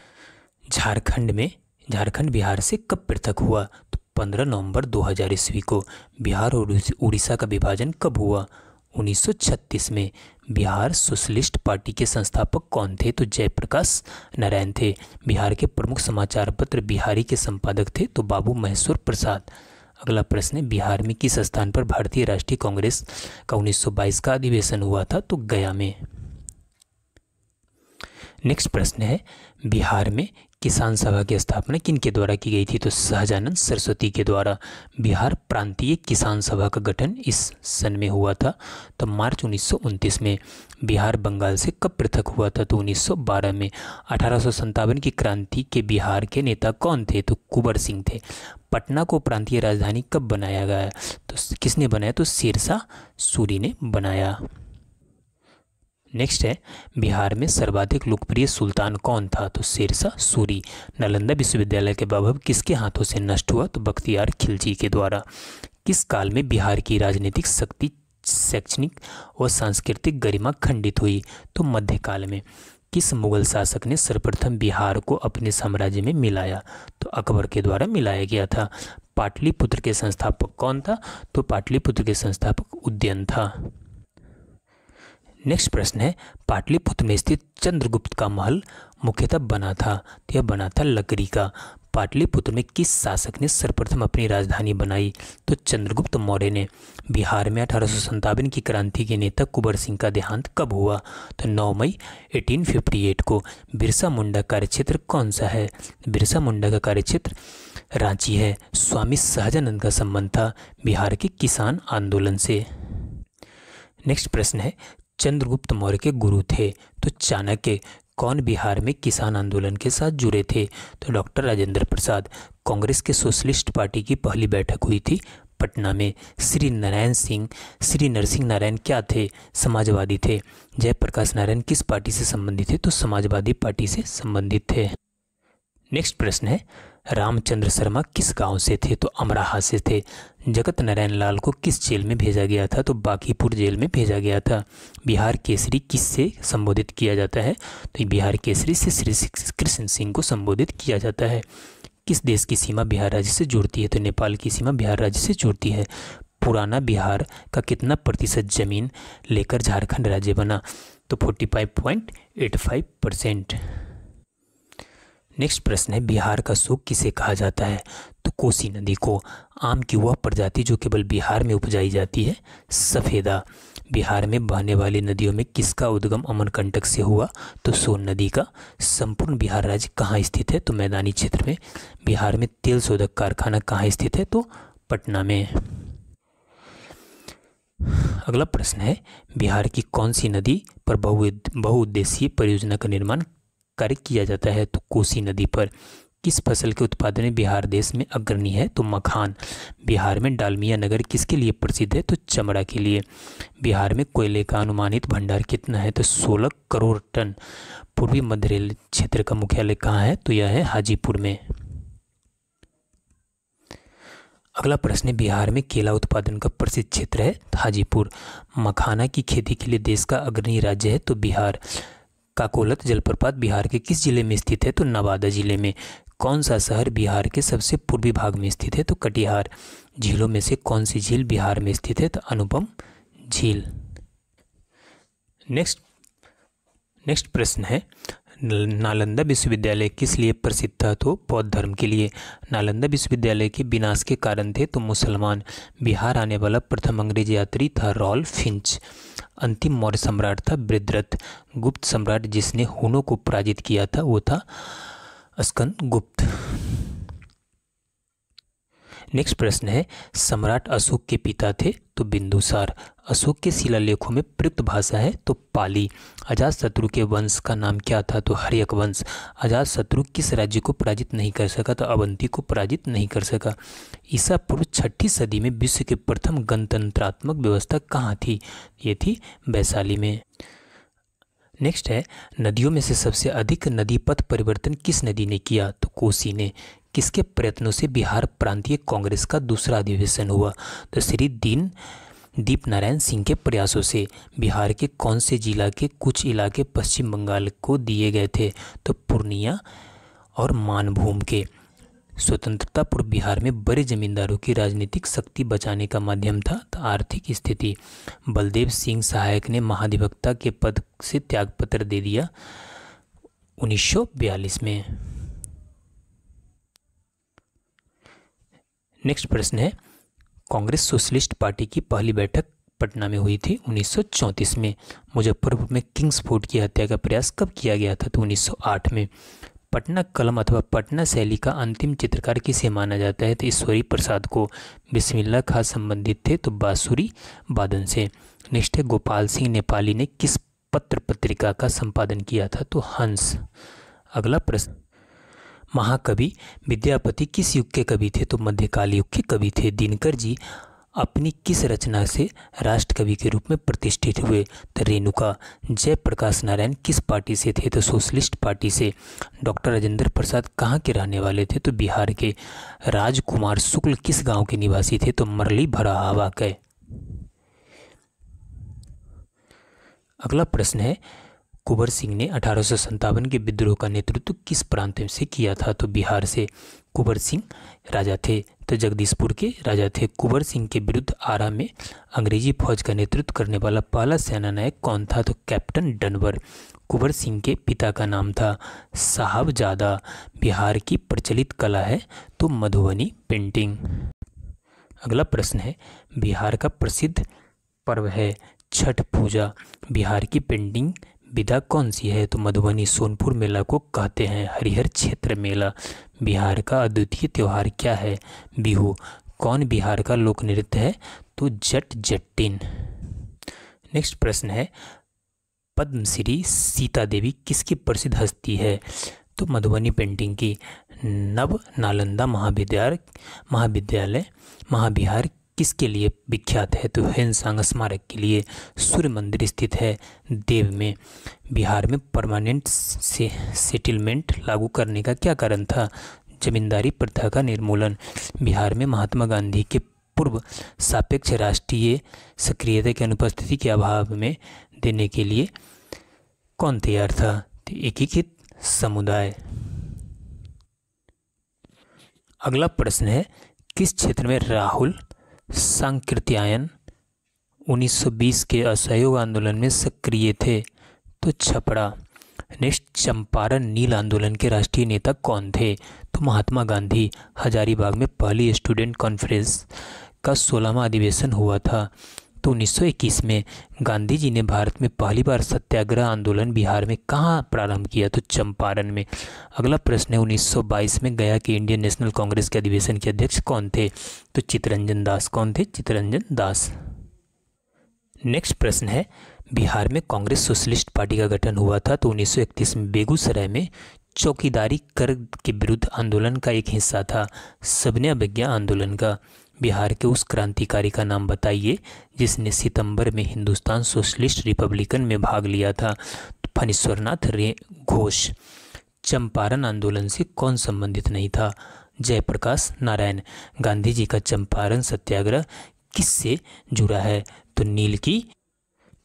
झारखंड बिहार से कब पृथक हुआ? तो 15 नवंबर 2000 ईस्वी को। बिहार और उड़ीसा का विभाजन कब हुआ? 1936 में। बिहार सोशलिस्ट पार्टी के संस्थापक कौन थे? तो जयप्रकाश नारायण थे। बिहार के प्रमुख समाचार पत्र बिहारी के संपादक थे तो बाबू महेश्वर प्रसाद। अगला प्रश्न है, बिहार में किस स्थान पर भारतीय राष्ट्रीय कांग्रेस का 1922 का अधिवेशन हुआ था? तो गया में। नेक्स्ट प्रश्न है, बिहार में किसान सभा की स्थापना किनके द्वारा की गई थी? तो सहजानंद सरस्वती के द्वारा। बिहार प्रांतीय किसान सभा का गठन इस सन में हुआ था, तो मार्च 1929 में। बिहार बंगाल से कब पृथक हुआ था? तो 1912 में। 1857 की क्रांति के बिहार के नेता कौन थे? तो कुंवर सिंह थे। पटना को प्रांतीय राजधानी कब बनाया गया? तो किसने बनाया? तो शेरशाह सूरी ने बनाया। नेक्स्ट है, बिहार में सर्वाधिक लोकप्रिय सुल्तान कौन था? तो शेरशाह सूरी। नालंदा विश्वविद्यालय के वैभव किसके हाथों से नष्ट हुआ? तो बख्तियार खिलजी के द्वारा। किस काल में बिहार की राजनीतिक शक्ति, शैक्षणिक और सांस्कृतिक गरिमा खंडित हुई? तो मध्यकाल में। किस मुगल शासक ने सर्वप्रथम बिहार को अपने साम्राज्य में मिलाया? तो अकबर के द्वारा मिलाया गया था। पाटलिपुत्र के संस्थापक कौन था? तो पाटलिपुत्र के संस्थापक उदयन था। नेक्स्ट प्रश्न है, पाटलिपुत्र में स्थित चंद्रगुप्त का महल मुख्यतः बना था? तो यह बना था लकड़ी का। पाटलिपुत्र में किस शासक ने सर्वप्रथम अपनी राजधानी बनाई? तो चंद्रगुप्त मौर्य ने। बिहार में 1857 की क्रांति के नेता कुंवर सिंह का देहांत कब हुआ? तो 9 मई 1858 को। बिरसा मुंडा कार्यक्षेत्र कौन सा है? बिरसा मुंडा का कार्यक्षेत्र रांची है। स्वामी सहजानंद का संबंध था बिहार के किसान आंदोलन से। नेक्स्ट प्रश्न है, चंद्रगुप्त मौर्य के गुरु थे तो चाणक्य कौन बिहार में किसान आंदोलन के साथ जुड़े थे? तो डॉक्टर राजेंद्र प्रसाद। कांग्रेस के सोशलिस्ट पार्टी की पहली बैठक हुई थी पटना में। श्री नरसिंह नारायण क्या थे? समाजवादी थे। जयप्रकाश नारायण किस पार्टी से संबंधित थे? तो समाजवादी पार्टी से संबंधित थे। नेक्स्ट प्रश्न है, रामचंद्र शर्मा किस गांव से थे? तो अमराहा से थे। जगत नारायण लाल को किस जेल में भेजा गया था? तो बांकीपुर जेल में भेजा गया था। बिहार केसरी किससे संबोधित किया जाता है? तो बिहार केसरी से श्री कृष्ण सिंह को संबोधित किया जाता है। किस देश की सीमा बिहार राज्य से जुड़ती है? तो नेपाल की सीमा बिहार राज्य से जुड़ती है। पुराना बिहार का कितना प्रतिशत जमीन लेकर झारखंड राज्य बना? तो 45.85%। नेक्स्ट प्रश्न है, बिहार का सूप किसे कहा जाता है? तो कोसी नदी को। आम की वह प्रजाति जो केवल बिहार में उपजाई जाती है? सफेदा। बिहार में बहने वाली नदियों में किसका उद्गम अमरकंटक से हुआ? तो सोन नदी का। संपूर्ण बिहार राज्य कहाँ स्थित है? तो मैदानी क्षेत्र में। बिहार में तेल शोधक कारखाना कहाँ स्थित है? तो पटना में। अगला प्रश्न है, बिहार की कौन सी नदी पर बहुउद्देशीय परियोजना का निर्माण कार्य किया जाता है? तो कोसी नदी पर। किस फसल के उत्पादन में बिहार देश में अग्रणी है? तो मखान। बिहार में डालमिया नगर किसके लिए प्रसिद्ध है? तो चमड़ा के लिए। बिहार में कोयले का अनुमानित भंडार कितना है? तो 16 करोड़ टन। पूर्वी मध्य रेल क्षेत्र का मुख्यालय कहाँ है? तो यह है हाजीपुर में। अगला प्रश्न है, बिहार में केला उत्पादन का प्रसिद्ध क्षेत्र है? हाजीपुर। मखाना की खेती के लिए देश का अग्रणी राज्य है? तो बिहार। काकोलत जलप्रपात बिहार के किस जिले में स्थित है? तो नवादा जिले में। कौन सा शहर बिहार के सबसे पूर्वी भाग में स्थित है? तो कटिहार। झीलों में से कौन सी झील बिहार में स्थित है? तो अनुपम झील। नेक्स्ट प्रश्न है, नालंदा विश्वविद्यालय किस लिए प्रसिद्ध था? तो बौद्ध धर्म के लिए। नालंदा विश्वविद्यालय के विनाश के कारण थे? तो मुसलमान। बिहार आने वाला प्रथम अंग्रेज यात्री था रॉल्फ फिंच। अंतिम मौर्य सम्राट था बृहद्रथ। गुप्त सम्राट जिसने हुनों को पराजित किया था वो था स्कंदगुप्त। नेक्स्ट प्रश्न है, सम्राट अशोक के पिता थे? तो बिंदुसार। अशोक के शिलालेखों में प्रयुक्त भाषा है? तो पाली। अजातशत्रु के वंश का नाम क्या था? तो हर्यक वंश। अजातशत्रु किस राज्य को पराजित नहीं कर सका? तो अवंती को पराजित नहीं कर सका। ईसा पूर्व 6ठी सदी में विश्व की प्रथम गणतंत्रात्मक व्यवस्था कहाँ थी? ये थी वैशाली में। नेक्स्ट है, नदियों में से सबसे अधिक नदी पथ परिवर्तन किस नदी ने किया? तो कोसी ने। किसके प्रयत्नों से बिहार प्रांतीय कांग्रेस का दूसरा अधिवेशन हुआ? तो श्री दीप नारायण सिंह के प्रयासों से। बिहार के कौन से जिला के कुछ इलाके पश्चिम बंगाल को दिए गए थे? तो पूर्णिया और मानभूम के। स्वतंत्रता पूर्व बिहार में बड़े जमींदारों की राजनीतिक शक्ति बचाने का माध्यम था तो आर्थिक स्थिति। बलदेव सिंह सहायक ने महाधिवक्ता के पद से त्यागपत्र दे दिया 1942 में। नेक्स्ट प्रश्न है, कांग्रेस सोशलिस्ट पार्टी की पहली बैठक पटना में हुई थी 1934 में। मुजफ्फरपुर में किंग्स फोर्ट की हत्या का प्रयास कब किया गया था? तो 1908 में। पटना कलम अथवा पटना शैली का अंतिम चित्रकार किसे माना जाता है? तो ईश्वरी प्रसाद को। बिस्मिल्लाह खां संबंधित थे तो बांसुरी वादन से। नेक्स्ट है गोपाल सिंह नेपाली ने किस पत्र पत्रिका का संपादन किया था? तो हंस। अगला प्रश्न, महाकवि विद्यापति किस युग के कवि थे? तो मध्यकाल युग के कवि थे। दिनकर जी अपनी किस रचना से राष्ट्र कवि के रूप में प्रतिष्ठित हुए? तो रेणुका। जयप्रकाश नारायण किस पार्टी से थे? तो सोशलिस्ट पार्टी से। डॉक्टर राजेंद्र प्रसाद कहाँ के रहने वाले थे? तो बिहार के। राजकुमार शुक्ल किस गांव के निवासी थे? तो मरली भरावा के। अगला प्रश्न है, कुंवर सिंह ने 1857 के विद्रोह का नेतृत्व किस प्रांत से किया था? तो बिहार से। कुंवर सिंह राजा थे तो जगदीशपुर के राजा थे। कुंवर सिंह के विरुद्ध आरा में अंग्रेजी फौज का नेतृत्व करने वाला पहला सेनानायक कौन था? तो कैप्टन डनवर। कुंवर सिंह के पिता का नाम था साहबजादा। बिहार की प्रचलित कला है तो मधुबनी पेंटिंग। अगला प्रश्न है, बिहार का प्रसिद्ध पर्व है छठ पूजा। बिहार की पेंटिंग विधा कौन सी है? तो मधुबनी। सोनपुर मेला को कहते हैं हरिहर क्षेत्र मेला। बिहार का अद्वितीय त्यौहार क्या है? बिहू। कौन बिहार का लोक नृत्य है? तो जट जटिन। नेक्स्ट प्रश्न है, पद्मश्री सीता देवी किसकी प्रसिद्ध हस्ती है? तो मधुबनी पेंटिंग की। नव नालंदा महाविद्यालय महाविहार किसके लिए विख्यात है? तो ह्वेनसांग स्मारक के लिए। सूर्य मंदिर स्थित है देव में। बिहार में परमानेंट सेटलमेंट लागू करने का क्या कारण था? जमींदारी प्रथा का निर्मूलन। बिहार में महात्मा गांधी के पूर्व सापेक्ष राष्ट्रीय सक्रियता की अनुपस्थिति के अभाव में देने के लिए कौन तैयार था? तो एकीकृत समुदाय। अगला प्रश्न है, किस क्षेत्र में राहुल सांकृत्यायन 1920 के असहयोग आंदोलन में सक्रिय थे? तो छपरा। नेक्स्ट, चंपारण नील आंदोलन के राष्ट्रीय नेता कौन थे? तो महात्मा गांधी। हजारीबाग में पहली स्टूडेंट कॉन्फ्रेंस का 16वां अधिवेशन हुआ था तो 1921 में। गांधी जी ने भारत में पहली बार सत्याग्रह आंदोलन बिहार में कहाँ प्रारंभ किया? तो चंपारण में। अगला प्रश्न है, 1922 में गया के इंडियन नेशनल कांग्रेस के अधिवेशन के अध्यक्ष कौन थे? तो चित्तरंजन दास। कौन थे? चित्तरंजन दास। नेक्स्ट प्रश्न है, बिहार में कांग्रेस सोशलिस्ट पार्टी का गठन हुआ था तो 1931 में। बेगूसराय में चौकीदारी कर के विरुद्ध आंदोलन का एक हिस्सा था सबने अवज्ञा आंदोलन का। बिहार के उस क्रांतिकारी का नाम बताइए जिसने सितंबर में हिंदुस्तान सोशलिस्ट रिपब्लिकन में भाग लिया था। तो फणीश्वरनाथ घोष। चंपारण आंदोलन से कौन संबंधित नहीं था? जयप्रकाश नारायण। गांधी जी का चंपारण सत्याग्रह किससे जुड़ा है? तो नील की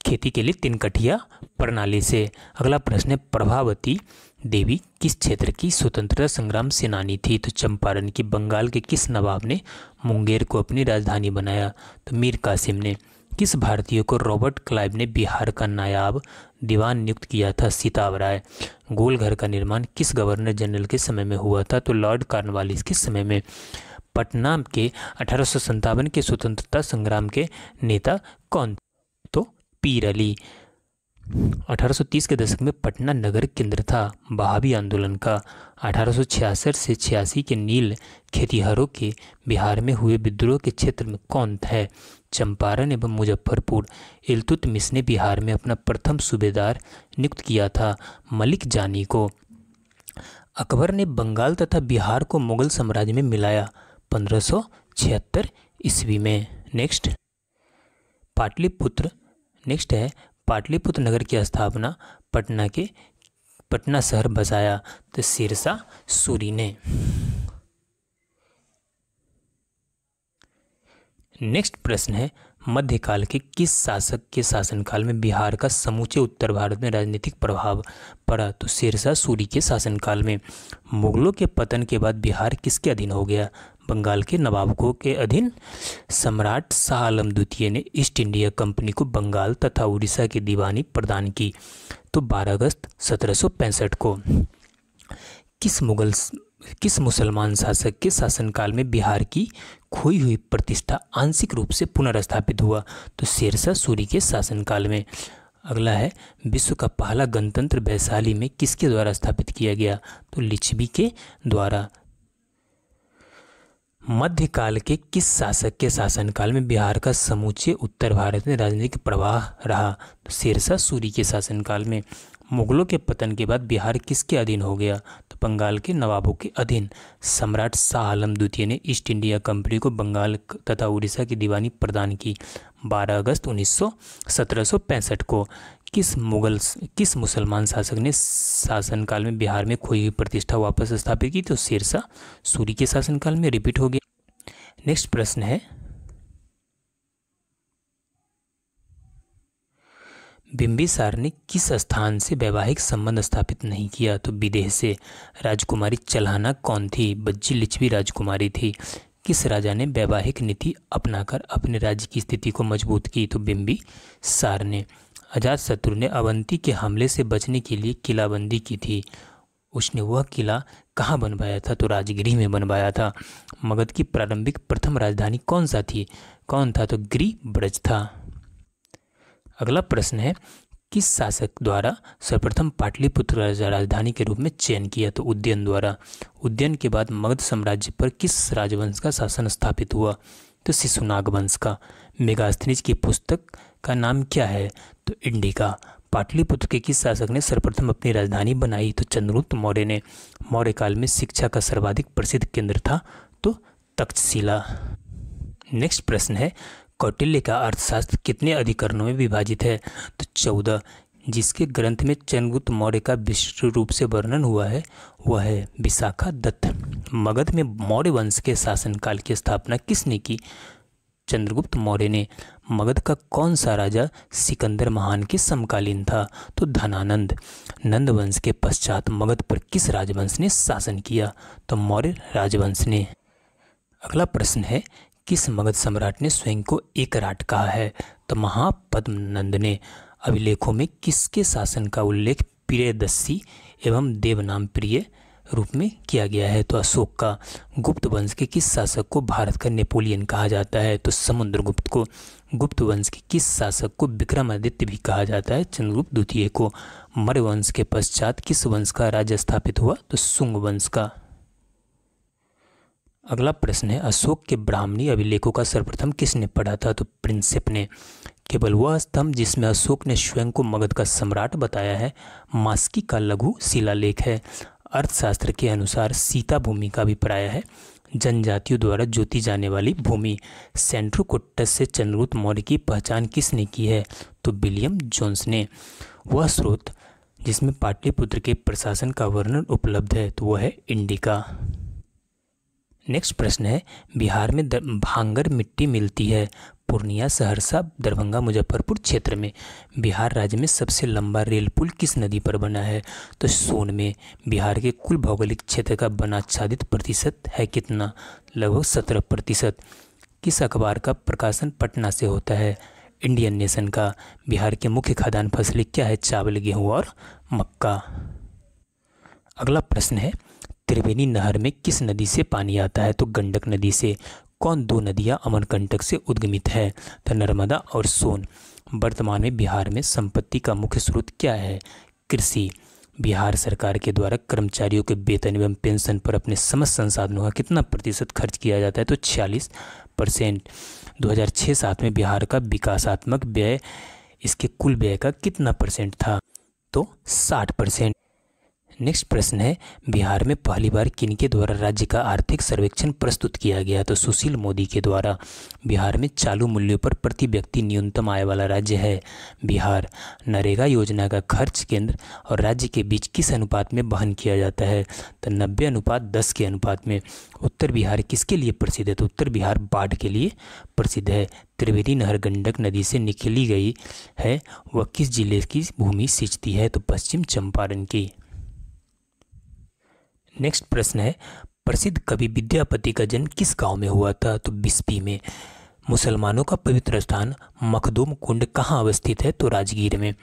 खेती के लिए 3 कठिया प्रणाली से। अगला प्रश्न है, प्रभावती देवी किस क्षेत्र की स्वतंत्रता संग्राम सेनानी थी? तो चंपारण की। बंगाल के किस नवाब ने मुंगेर को अपनी राजधानी बनाया? तो मीर कासिम ने। किस भारतीय को रॉबर्ट क्लाइव ने बिहार का नायाब दीवान नियुक्त किया था? सीतावराय। गोलघर का निर्माण किस गवर्नर जनरल के समय में हुआ था? तो लॉर्ड कॉर्नवालिस के समय में। पटना के 1857 के स्वतंत्रता संग्राम के नेता कौन? तो पीर अली। 1830 के दशक में पटना नगर केंद्र था बहावी आंदोलन का। 1866 से 86 के नील खेतिहरों के बिहार में हुए विद्रोह के क्षेत्र में कौन है? चंपारण एवं मुजफ्फरपुर। इल्तुतमिश ने बिहार में अपना प्रथम सूबेदार नियुक्त किया था मलिक जानी को। अकबर ने बंगाल तथा बिहार को मुगल साम्राज्य में मिलाया 1576 ईस्वी में। नेक्स्ट, पाटलिपुत्र। नेक्स्ट है, पाटलिपुत्र नगर की स्थापना पटना शहर बसाया तो शेरशाह सूरी ने। नेक्स्ट प्रश्न है, मध्यकाल के किस शासक के शासनकाल में बिहार का समूचे उत्तर भारत में राजनीतिक प्रभाव पड़ा? तो शेरशाह सूरी के शासनकाल में। मुगलों के पतन के बाद बिहार किसके अधीन हो गया? बंगाल के नवाबों के अधीन। सम्राट शाह आलम द्वितीय ने ईस्ट इंडिया कंपनी को बंगाल तथा उड़ीसा की दीवानी प्रदान की तो 12 अगस्त 1765 को। किस मुसलमान शासक के शासनकाल में बिहार की खोई हुई प्रतिष्ठा आंशिक रूप से पुनर्स्थापित हुआ? तो शेरशाह सूरी के शासनकाल में। अगला है विश्व का पहला गणतंत्र वैशाली में किसके द्वारा स्थापित किया गया? तो लिच्छवी के द्वारा। मध्यकाल के किस शासक के शासनकाल में बिहार का समूचे उत्तर भारत में राजनीतिक प्रवाह रहा? तो शेरशाह सूरी के शासनकाल में। मुगलों के पतन के बाद बिहार किसके अधीन हो गया? तो बंगाल के नवाबों के अधीन। सम्राट शाह आलम द्वितीय ने ईस्ट इंडिया कंपनी को बंगाल तथा उड़ीसा की दीवानी प्रदान की। 12 अगस्त 1765 को किस मुसलमान शासक ने शासनकाल में बिहार में खोई हुई प्रतिष्ठा वापस स्थापित की? तो शेरशाह सूरी के शासनकाल में रिपीट हो गया। नेक्स्ट प्रश्न है बिंबिसार ने किस स्थान से वैवाहिक संबंध स्थापित नहीं किया? तो विदेह से। राजकुमारी चल्हाना कौन थी? बज्जी लिच्छवी राजकुमारी थी। किस राजा ने वैवाहिक नीति अपनाकर अपने राज्य की स्थिति को मजबूत की? तो बिंबिसार ने। अजातशत्रु ने अवंती के हमले से बचने के लिए किलाबंदी की थी। उसने वह किला कहाँ बनवाया था? तो राजगिरी में बनवाया था। मगध की प्रारंभिक प्रथम राजधानी कौन था? तो गिरिब्रज था। अगला प्रश्न है किस शासक द्वारा सर्वप्रथम पाटलिपुत्र राजधानी के रूप में चयन किया? तो उदयन द्वारा। उदयन के बाद मगध साम्राज्य पर किस राजवंश का शासन स्थापित हुआ? तो शिशुनाग वंश का। मेगास्थनीज की पुस्तक का नाम क्या है? तो इंडिका। पाटलिपुत्र के किस शासक ने सर्वप्रथम अपनी राजधानी बनाई? तो चंद्रगुप्त मौर्य ने। मौर्य काल में शिक्षा का सर्वाधिक प्रसिद्ध केंद्र था तो तक्षशिला। नेक्स्ट प्रश्न है कौटिल्य का अर्थशास्त्र कितने अधिकरणों में विभाजित है? तो 14। जिसके ग्रंथ में चंद्रगुप्त मौर्य का विस्तृत रूप से वर्णन हुआ है वह है विशाखा दत्त। मगध में मौर्य वंश के शासनकाल की स्थापना किसने की? चंद्रगुप्त मौर्य ने। मगध का कौन सा राजा सिकंदर महान के समकालीन था? तो धनानंद। नंद वंश के पश्चात मगध पर किस राजवंश ने शासन किया? तो मौर्य राजवंश ने। अगला प्रश्न है किस मगध सम्राट ने स्वयं को एकराट कहा है? तो महापद्मनंद ने। अभिलेखों में किसके शासन का उल्लेख प्रियदर्शी एवं देवनाम प्रिय रूप में किया गया है? तो अशोक का। गुप्त वंश के किस शासक को भारत का नेपोलियन कहा जाता है? तो समुद्रगुप्त को। गुप्त वंश के किस शासक को विक्रमादित्य भी कहा जाता है? चंद्रगुप्त द्वितीय को। मौर्य वंश के पश्चात किस वंश का राज्य स्थापित हुआ? तो शुंग वंश का। अगला प्रश्न है अशोक के ब्राह्मणी अभिलेखों का सर्वप्रथम किसने पढ़ा था? तो प्रिंसेप ने। केवल वह स्तंभ जिसमें अशोक ने स्वयं को मगध का सम्राट बताया है मास्की का लघु शिलालेख है। अर्थशास्त्र के अनुसार सीता भूमि का अभिप्राय है जनजातियों द्वारा जोती जाने वाली भूमि। सेंट्रोकोट्टस से चंद्रगुप्त मौर्य की पहचान किसने की है? तो विलियम जोन्स ने। वह स्रोत जिसमें पाटलिपुत्र के प्रशासन का वर्णन उपलब्ध है तो वह है इंडिका। नेक्स्ट प्रश्न है बिहार में भांगर मिट्टी मिलती है पूर्णिया, सहरसा, दरभंगा, मुजफ्फरपुर क्षेत्र में। बिहार राज्य में सबसे लंबा रेल पुल किस नदी पर बना है? तो सोन में। बिहार के कुल भौगोलिक क्षेत्र का वनाच्छादित प्रतिशत है कितना? लगभग 17%। किस अखबार का प्रकाशन पटना से होता है? इंडियन नेशन का। बिहार के मुख्य खाद्यान्न फसलें क्या है? चावल, गेहूँ और मक्का। अगला प्रश्न है त्रिवेणी नहर में किस नदी से पानी आता है? तो गंडक नदी से। कौन दो नदियां अमरकंटक से उद्गमित है? तो नर्मदा और सोन। वर्तमान में बिहार में संपत्ति का मुख्य स्रोत क्या है? कृषि। बिहार सरकार के द्वारा कर्मचारियों के वेतन एवं पेंशन पर अपने समस्त संसाधनों का कितना प्रतिशत खर्च किया जाता है? तो 46%। 2006-07 में बिहार का विकासात्मक व्यय इसके कुल व्यय का कितना परसेंट था? तो 60%। नेक्स्ट प्रश्न है बिहार में पहली बार किनके द्वारा राज्य का आर्थिक सर्वेक्षण प्रस्तुत किया गया? तो सुशील मोदी के द्वारा। बिहार में चालू मूल्यों पर प्रति व्यक्ति न्यूनतम आय वाला राज्य है बिहार। नरेगा योजना का खर्च केंद्र और राज्य के बीच किस अनुपात में वहन किया जाता है? तो 90:10 के अनुपात में। उत्तर बिहार किसके लिए प्रसिद्ध है? तो उत्तर बिहार बाढ़ के लिए प्रसिद्ध है। त्रिवेणी नहर गंडक नदी से निकली गई है वह किस जिले की भूमि सिंचती है? तो पश्चिम चंपारण की। नेक्स्ट प्रश्न है प्रसिद्ध कवि विद्यापति का जन्म किस गांव में हुआ था? तो बिस्फी में। मुसलमानों का पवित्र स्थान मखदूम कुंड कहाँ अवस्थित है? तो राजगीर में।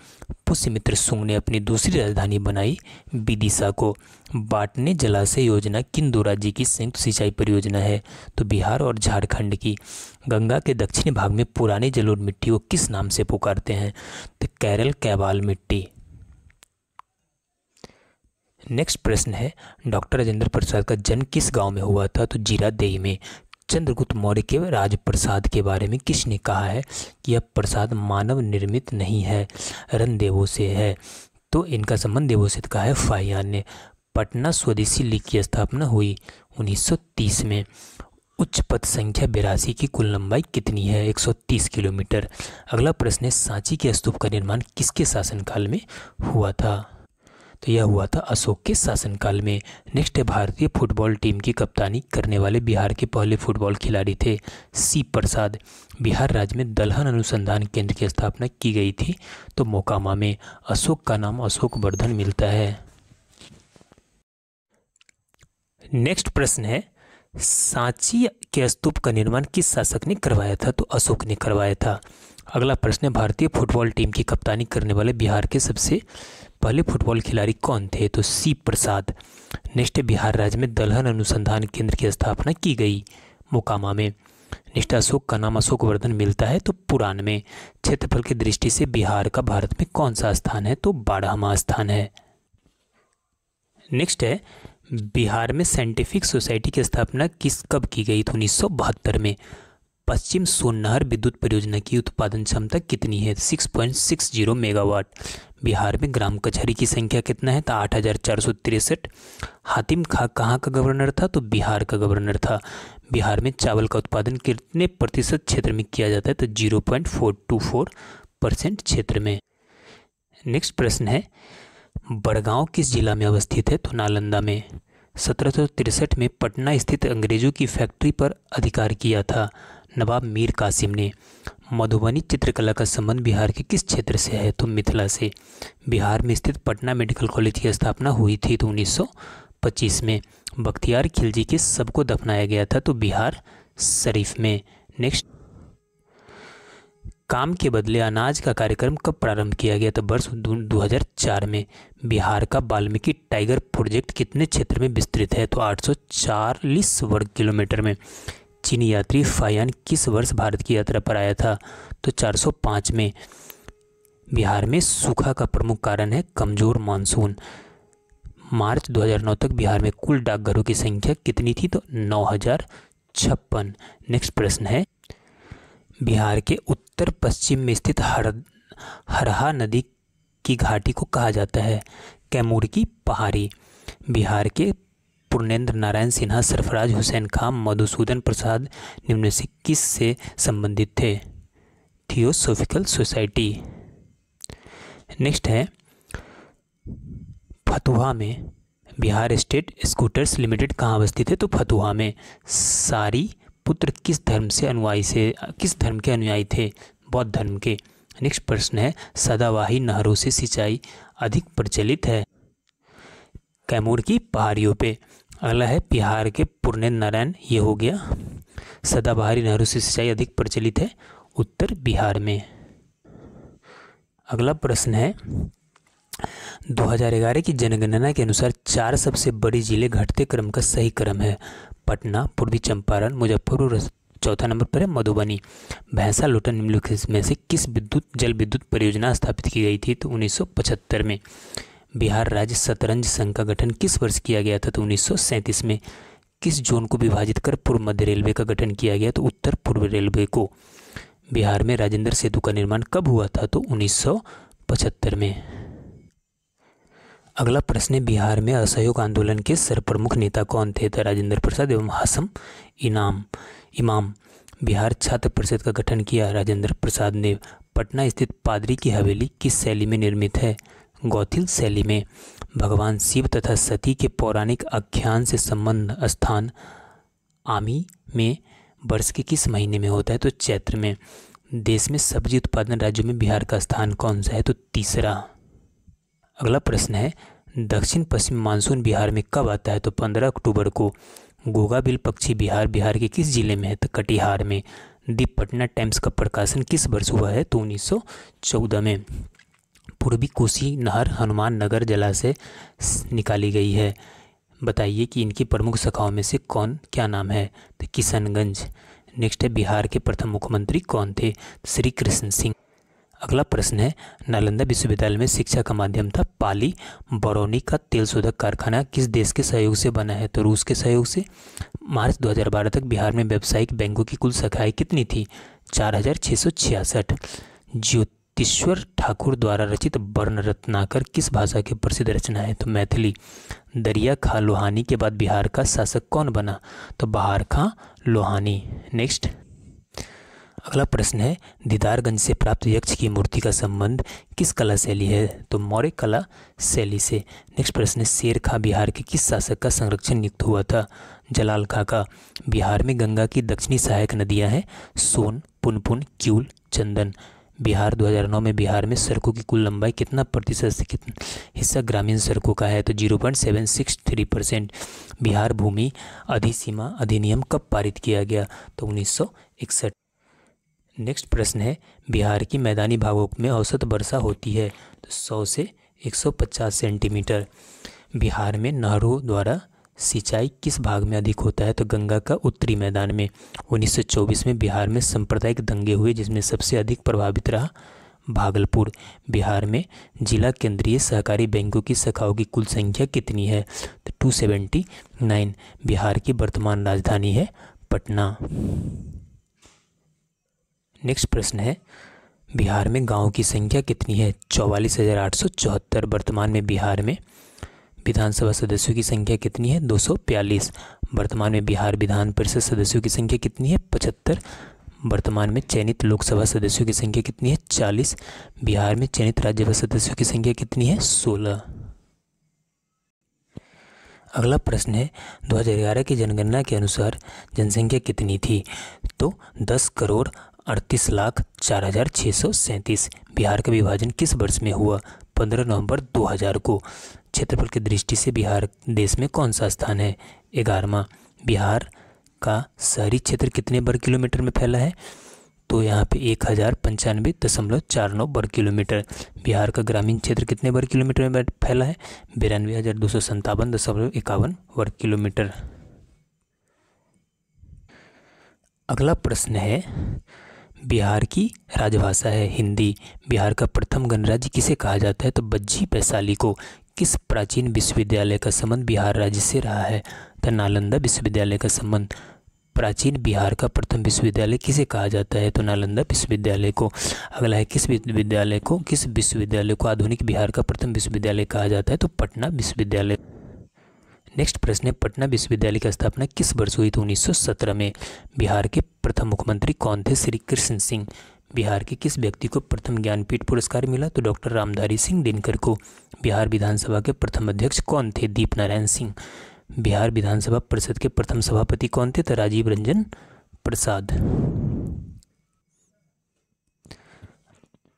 पुष्यमित्र शुंग ने अपनी दूसरी राजधानी बनाई विदिशा को। बाटने जलाशय योजना किन दो राज्य की संयुक्त सिंचाई परियोजना है? तो बिहार और झारखंड की। गंगा के दक्षिणी भाग में पुराने जलोढ़ मिट्टी को किस नाम से पुकारते हैं? तो कैरल कैवाल मिट्टी। नेक्स्ट प्रश्न है, डॉक्टर राजेंद्र प्रसाद का जन्म किस गांव में हुआ था? तो जीरादेई में। चंद्रगुप्त मौर्य के राजप्रसाद के बारे में किसने कहा है कि यह प्रसाद मानव निर्मित नहीं है, रणदेवों से है? तो इनका संबंध देवों से कहा है फाहियान ने। पटना स्वदेशी लीग की स्थापना हुई 1930 में। उच्च पथ संख्या 82 की कुल लंबाई कितनी है? 130 किलोमीटर। अगला प्रश्न है, सांची के स्तूप का निर्माण किसके शासनकाल में हुआ था? तो यह हुआ था अशोक के शासनकाल में। नेक्स्ट है, भारतीय फुटबॉल टीम की कप्तानी करने वाले बिहार के पहले फुटबॉल खिलाड़ी थे सी प्रसाद। बिहार राज्य में दलहन अनुसंधान केंद्र की स्थापना की गई थी तो मोकामा में। अशोक का नाम अशोक वर्धन मिलता है। नेक्स्ट प्रश्न है, सांची के स्तूप का निर्माण किस शासक ने करवाया था? तो अशोक ने करवाया था। अगला प्रश्न है, भारतीय फुटबॉल टीम की कप्तानी करने वाले बिहार के सबसे पहले फुटबॉल खिलाड़ी कौन थे? तो सी प्रसाद। नेक्स्ट है, बिहार राज्य में दलहन अनुसंधान केंद्र की स्थापना की गई मोकामा में। नेक्स्ट, अशोक का नाम अशोक वर्धन मिलता है तो पुराण में। क्षेत्रफल की दृष्टि से बिहार का भारत में कौन सा स्थान है? तो 12वां स्थान है। नेक्स्ट है, बिहार में साइंटिफिक सोसाइटी की स्थापना कब की गई? तो 1972 में। पश्चिम सोन नहर विद्युत परियोजना की उत्पादन क्षमता कितनी है? 6.60 मेगावाट। बिहार में ग्राम कचहरी की संख्या कितना है? तो 8463। हातिम खां कहाँ का गवर्नर था? तो बिहार का गवर्नर था। बिहार में चावल का उत्पादन कितने प्रतिशत क्षेत्र में किया जाता है? तो 0.424% क्षेत्र में। नेक्स्ट प्रश्न है, बड़गांव किस जिला में अवस्थित है? तो नालंदा में। 1763 में पटना स्थित अंग्रेजों की फैक्ट्री पर अधिकार किया था नवाब मीर कासिम ने। मधुबनी चित्रकला का संबंध बिहार के किस क्षेत्र से है? तो मिथिला से। बिहार में स्थित पटना मेडिकल कॉलेज की स्थापना हुई थी तो 1925 में। बख्तियार खिलजी के सबको दफनाया गया था तो बिहार शरीफ में। नेक्स्ट, काम के बदले अनाज का कार्यक्रम कब प्रारंभ किया गया? तो वर्ष 2004 में। बिहार का वाल्मीकि टाइगर प्रोजेक्ट कितने क्षेत्र में विस्तृत है? तो 840 वर्ग किलोमीटर में। चीनी यात्री फाहियान किस वर्ष भारत की यात्रा पर आया था? तो 405 में। बिहार में सूखा का प्रमुख कारण है कमजोर मानसून। मार्च 2009 तक बिहार में कुल डाकघरों की संख्या कितनी थी? तो 9056। नेक्स्ट प्रश्न है, बिहार के उत्तर पश्चिम में स्थित हरहा नदी की घाटी को कहा जाता है कैमूर की पहाड़ी। बिहार के पूर्णेंद्र नारायण सिन्हा, सरफराज हुसैन खान, मधुसूदन प्रसाद निम्न से किस से संबंधित थे? Theosophical society. नेक्स्ट है, फतुहा में बिहार स्टेट स्कूटर्स लिमिटेड कहाँ अवस्थित है? तो फतुहा में। सारी पुत्र किस धर्म के अनुयायी थे? बौद्ध धर्म के। नेक्स्ट प्रश्न है, सदाबहार नहरों से सिंचाई अधिक प्रचलित है कैमूर की पहाड़ियों पे। अगला है, बिहार के पूर्णेंद्र नारायण, ये हो गया। सदाबहारी नहरों से सिंचाई अधिक प्रचलित है उत्तर बिहार में। अगला प्रश्न है, 2011 की जनगणना के अनुसार 4 सबसे बड़े जिले घटते क्रम का सही क्रम है पटना, पूर्वी चंपारण, मुजफ्फरपुर, चौथा नंबर पर है मधुबनी। भैंसा लोटन निम्नलिखित में से किस जल विद्युत परियोजना स्थापित की गई थी? तो 1975 में। बिहार राज्य शतरंज संघ का गठन किस वर्ष किया गया था? तो 1937 में। किस जोन को विभाजित कर पूर्व मध्य रेलवे का गठन किया गया? तो उत्तर पूर्व रेलवे को। बिहार में राजेंद्र सेतु का निर्माण कब हुआ था? तो 1975 में। अगला प्रश्न है, बिहार में असहयोग आंदोलन के सर्वप्रमुख नेता कौन थे? तो राजेंद्र प्रसाद एवं हासम इमाम। बिहार छात्र परिषद का गठन किया राजेंद्र प्रसाद ने। पटना स्थित पादरी की हवेली किस शैली में निर्मित है? गौथिल शैली में। भगवान शिव तथा सती के पौराणिक आख्यान से संबंध स्थान आमी में वर्ष के किस महीने में होता है? तो चैत्र में। देश में सब्जी उत्पादन राज्यों में बिहार का स्थान कौन सा है? तो तीसरा। अगला प्रश्न है, दक्षिण पश्चिम मानसून बिहार में कब आता है? तो 15 अक्टूबर को। गोगाबिल पक्षी बिहार के किस जिले में है? तो कटिहार में। दी पटना टाइम्स का प्रकाशन किस वर्ष हुआ है? तो 1914 में। पूर्वी कोसी नहर हनुमान नगर जलाशय निकाली गई है। बताइए कि इनकी प्रमुख शाखाओं में से कौन क्या नाम है? तो किशनगंज। नेक्स्ट है बिहार के प्रथम मुख्यमंत्री कौन थे? श्री कृष्ण सिंह। अगला प्रश्न है नालंदा विश्वविद्यालय में शिक्षा का माध्यम था पाली। बरौनी का तेल शोधक कारखाना किस देश के सहयोग से बना है? तो रूस के सहयोग से। मार्च 2012 तक बिहार में व्यावसायिक बैंकों की कुल शाखाएं कितनी थी? 4666। ज्योतिश्वर ठाकुर द्वारा रचित वर्ण रत्नाकर किस भाषा की प्रसिद्ध रचना है? तो मैथिली। दरिया खां लोहानी के बाद बिहार का शासक कौन बना? तो बहार खां लोहानी। नेक्स्ट अगला प्रश्न है दीदारगंज से प्राप्त यक्ष की मूर्ति का संबंध किस कला शैली है? तो मौर्य कला शैली से। नेक्स्ट प्रश्न है शेर खां बिहार के किस शासक का संरक्षण नियुक्त हुआ था? जलाल खां का। बिहार में गंगा की दक्षिणी सहायक नदियां हैं सोन, पुनपुन, क्यूल, चंदन। बिहार 2009 में बिहार में सड़कों की कुल लंबाई कितना प्रतिशत से कितना हिस्सा ग्रामीण सड़कों का है? तो 0.763%। बिहार भूमि अधिसीमा अधिनियम कब पारित किया गया? तो 1961। नेक्स्ट प्रश्न है बिहार की मैदानी भागों में औसत वर्षा होती है? तो 100 से 150 सेंटीमीटर। बिहार में नहरों द्वारा सिंचाई किस भाग में अधिक होता है? तो गंगा का उत्तरी मैदान में। 1924 में बिहार में सांप्रदायिक दंगे हुए जिसमें सबसे अधिक प्रभावित रहा भागलपुर। बिहार में जिला केंद्रीय सहकारी बैंकों की शाखाओं की कुल संख्या कितनी है? तो 279। बिहार की वर्तमान राजधानी है पटना। नेक्स्ट प्रश्न है बिहार में गांवों की संख्या कितनी है? 44,874। वर्तमान में बिहार में विधानसभा सदस्यों की संख्या कितनी है? 242। वर्तमान में बिहार विधान परिषद सदस्यों की संख्या कितनी है? 75। वर्तमान में चयनित लोकसभा सदस्यों की संख्या कितनी है? 40। बिहार में चयनित राज्यसभा सदस्यों की संख्या कितनी है? 16। अगला प्रश्न है 2011 की जनगणना के अनुसार जनसंख्या कितनी थी? तो 10,38,04,637। बिहार का विभाजन किस वर्ष में हुआ? 15 नवंबर 2000 को। क्षेत्रफल की दृष्टि से बिहार देश में कौन सा स्थान है? 11वां। बिहार का शहरी क्षेत्र कितने वर्ग किलोमीटर में फैला है? तो यहाँ पे 1095.49 वर्ग किलोमीटर। बिहार का ग्रामीण क्षेत्र कितने वर्ग किलोमीटर में फैला है? 92,257.51 वर्ग किलोमीटर। अगला प्रश्न है बिहार की राजभाषा है हिंदी। बिहार का प्रथम गणराज्य किसे कहा जाता है? तो बज्जी वैशाली को। किस प्राचीन विश्वविद्यालय का संबंध बिहार राज्य से रहा है? तो नालंदा विश्वविद्यालय का संबंध। प्राचीन बिहार का प्रथम विश्वविद्यालय किसे कहा जाता है? तो नालंदा विश्वविद्यालय को। अगला है किस विश्वविद्यालय को आधुनिक बिहार का प्रथम विश्वविद्यालय कहा जाता है? तो पटना विश्वविद्यालय। नेक्स्ट प्रश्न है पटना विश्वविद्यालय की स्थापना किस वर्ष हुई? तो 1917 में। बिहार के प्रथम मुख्यमंत्री कौन थे? श्री कृष्ण सिंह। बिहार के किस व्यक्ति को प्रथम ज्ञानपीठ पुरस्कार मिला? तो डॉक्टर रामधारी सिंह दिनकर को। बिहार विधानसभा के प्रथम अध्यक्ष कौन थे? दीपनारायण सिंह। बिहार विधानसभा परिषद के प्रथम सभापति कौन थे? तो राजीव रंजन प्रसाद।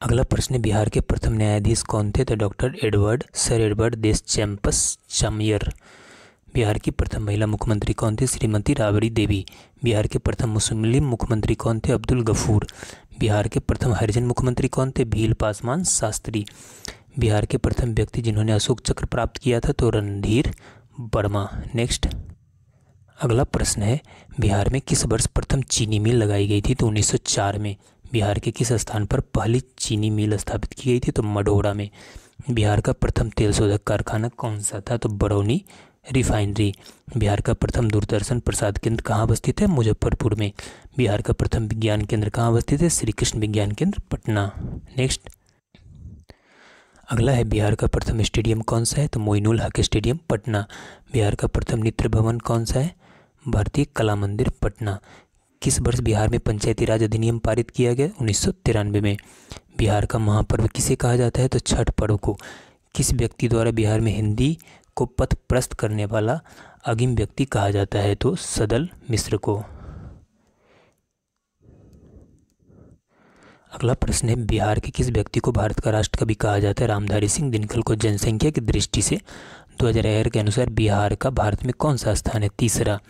अगला प्रश्न बिहार के प्रथम न्यायाधीश कौन थे? तो डॉक्टर सर एडवर्ड देशचैंपस चामियर। बिहार की प्रथम महिला मुख्यमंत्री कौन थी? श्रीमती राबड़ी देवी। बिहार के प्रथम मुस्लिम मुख्यमंत्री कौन थे? अब्दुल गफूर। बिहार के प्रथम हरिजन मुख्यमंत्री कौन थे? भील पासवान शास्त्री। बिहार के प्रथम व्यक्ति जिन्होंने अशोक चक्र प्राप्त किया था तो रणधीर वर्मा। नेक्स्ट अगला प्रश्न है बिहार में किस वर्ष प्रथम चीनी मिल लगाई गई थी? तो 1904 में। बिहार के किस स्थान पर पहली चीनी मिल स्थापित की गई थी? तो मढ़ौरा में। बिहार का प्रथम तेल शोधक कारखाना कौन सा था? तो बरौनी रिफाइनरी। बिहार का प्रथम दूरदर्शन प्रसाद केंद्र कहाँ अवस्थित है? मुजफ्फरपुर में। बिहार का प्रथम विज्ञान केंद्र कहाँ अवस्थित है? श्री कृष्ण विज्ञान केंद्र पटना। नेक्स्ट अगला है बिहार का प्रथम स्टेडियम कौन सा है? तो मोइनुल हक स्टेडियम पटना। बिहार का प्रथम नृत्य भवन कौन सा है? भारतीय कला मंदिर पटना। किस वर्ष बिहार में पंचायती राज अधिनियम पारित किया गया? 1993 में। बिहार का महापर्व किसे कहा जाता है? तो छठ पर्व को। किस व्यक्ति द्वारा बिहार में हिंदी को पथ प्रस्त करने वाला अगिम व्यक्ति कहा जाता है? तो सदल मिश्र को। अगला प्रश्न है बिहार के किस व्यक्ति को भारत का राष्ट्र कवि कहा जाता है? रामधारी सिंह दिनकर को। जनसंख्या की दृष्टि से 2011 के अनुसार बिहार का भारत में कौन सा स्थान है? तीसरा।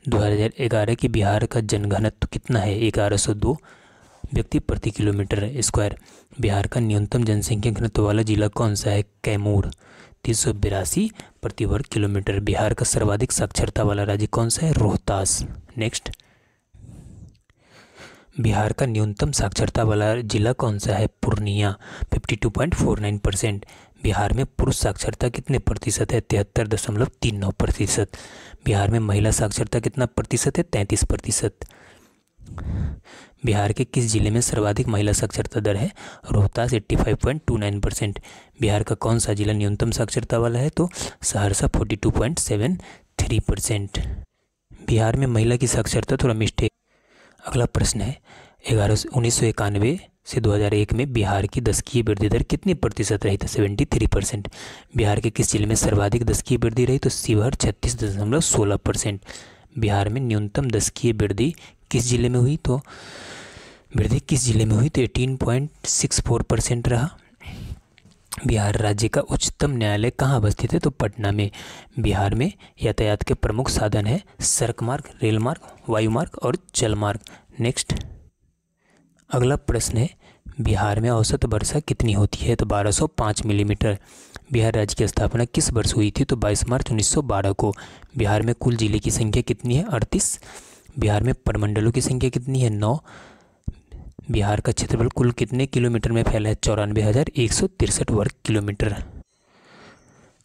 2011 की बिहार का जनघनत्व कितना है? 1102 व्यक्ति प्रति किलोमीटर स्क्वायर। बिहार का न्यूनतम जनसंख्या घनत्व वाला जिला कौन सा है? कैमूर, 382 प्रति वर्ग किलोमीटर। बिहार का सर्वाधिक साक्षरता वाला राज्य कौन सा है? रोहतास। नेक्स्ट, बिहार का न्यूनतम साक्षरता वाला जिला कौन सा है? पूर्णिया, 52.49%। बिहार में पुरुष साक्षरता कितने प्रतिशत है? 73.39%। बिहार में महिला साक्षरता कितना प्रतिशत है? 33%। बिहार के किस जिले में सर्वाधिक महिला साक्षरता दर है? रोहतास, 85.29%। बिहार का कौन सा जिला न्यूनतम साक्षरता वाला है? तो सहरसा, 42.73%। बिहार में महिला की साक्षरता थोड़ा मिस्टेक। अगला प्रश्न है 1991 से 2001 में बिहार की दशकीय वृद्धि दर कितनी प्रतिशत रही? तो 73%। बिहार के किस जिले में सर्वाधिक दशकीय वृद्धि रही? तो शिवहर, 36.16%। बिहार में न्यूनतम दशकीय वृद्धि किस जिले में हुई? तो 18.64% रहा। बिहार राज्य का उच्चतम न्यायालय कहाँ अवस्थित है? तो पटना में। बिहार में यातायात के प्रमुख साधन है सड़क मार्ग, रेल मार्ग, वायुमार्ग और जल मार्ग। नेक्स्ट, अगला प्रश्न है बिहार में औसत वर्षा कितनी होती है? तो 1205 मिलीमीटर। बिहार राज्य की स्थापना किस वर्ष हुई थी? तो 22 मार्च 1912 को। बिहार में कुल जिले की संख्या कितनी है? 38। बिहार में प्रमंडलों की संख्या कितनी है? 9। बिहार का क्षेत्रफल कुल कितने किलोमीटर में फैला है? 94,163 वर्ग किलोमीटर।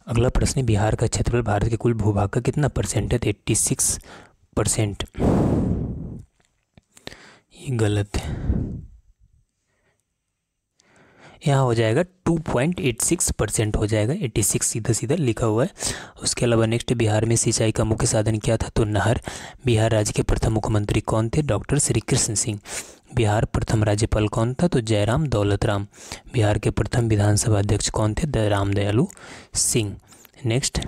अगला प्रश्न, बिहार का क्षेत्रफल भारत के कुल भूभाग का कितना परसेंट है? 86%। ये गलत है, यहाँ हो जाएगा 2.86% हो जाएगा, 86 सीधा सीधा लिखा हुआ है। उसके अलावा नेक्स्ट, बिहार में सिंचाई का मुख्य साधन क्या था? तो नहर। बिहार राज्य के प्रथम मुख्यमंत्री कौन थे? डॉक्टर श्री कृष्ण सिंह। बिहार प्रथम राज्यपाल कौन था? तो जयराम दौलतराम। बिहार के प्रथम विधानसभा अध्यक्ष कौन थे? रामदयालु सिंह। नेक्स्ट,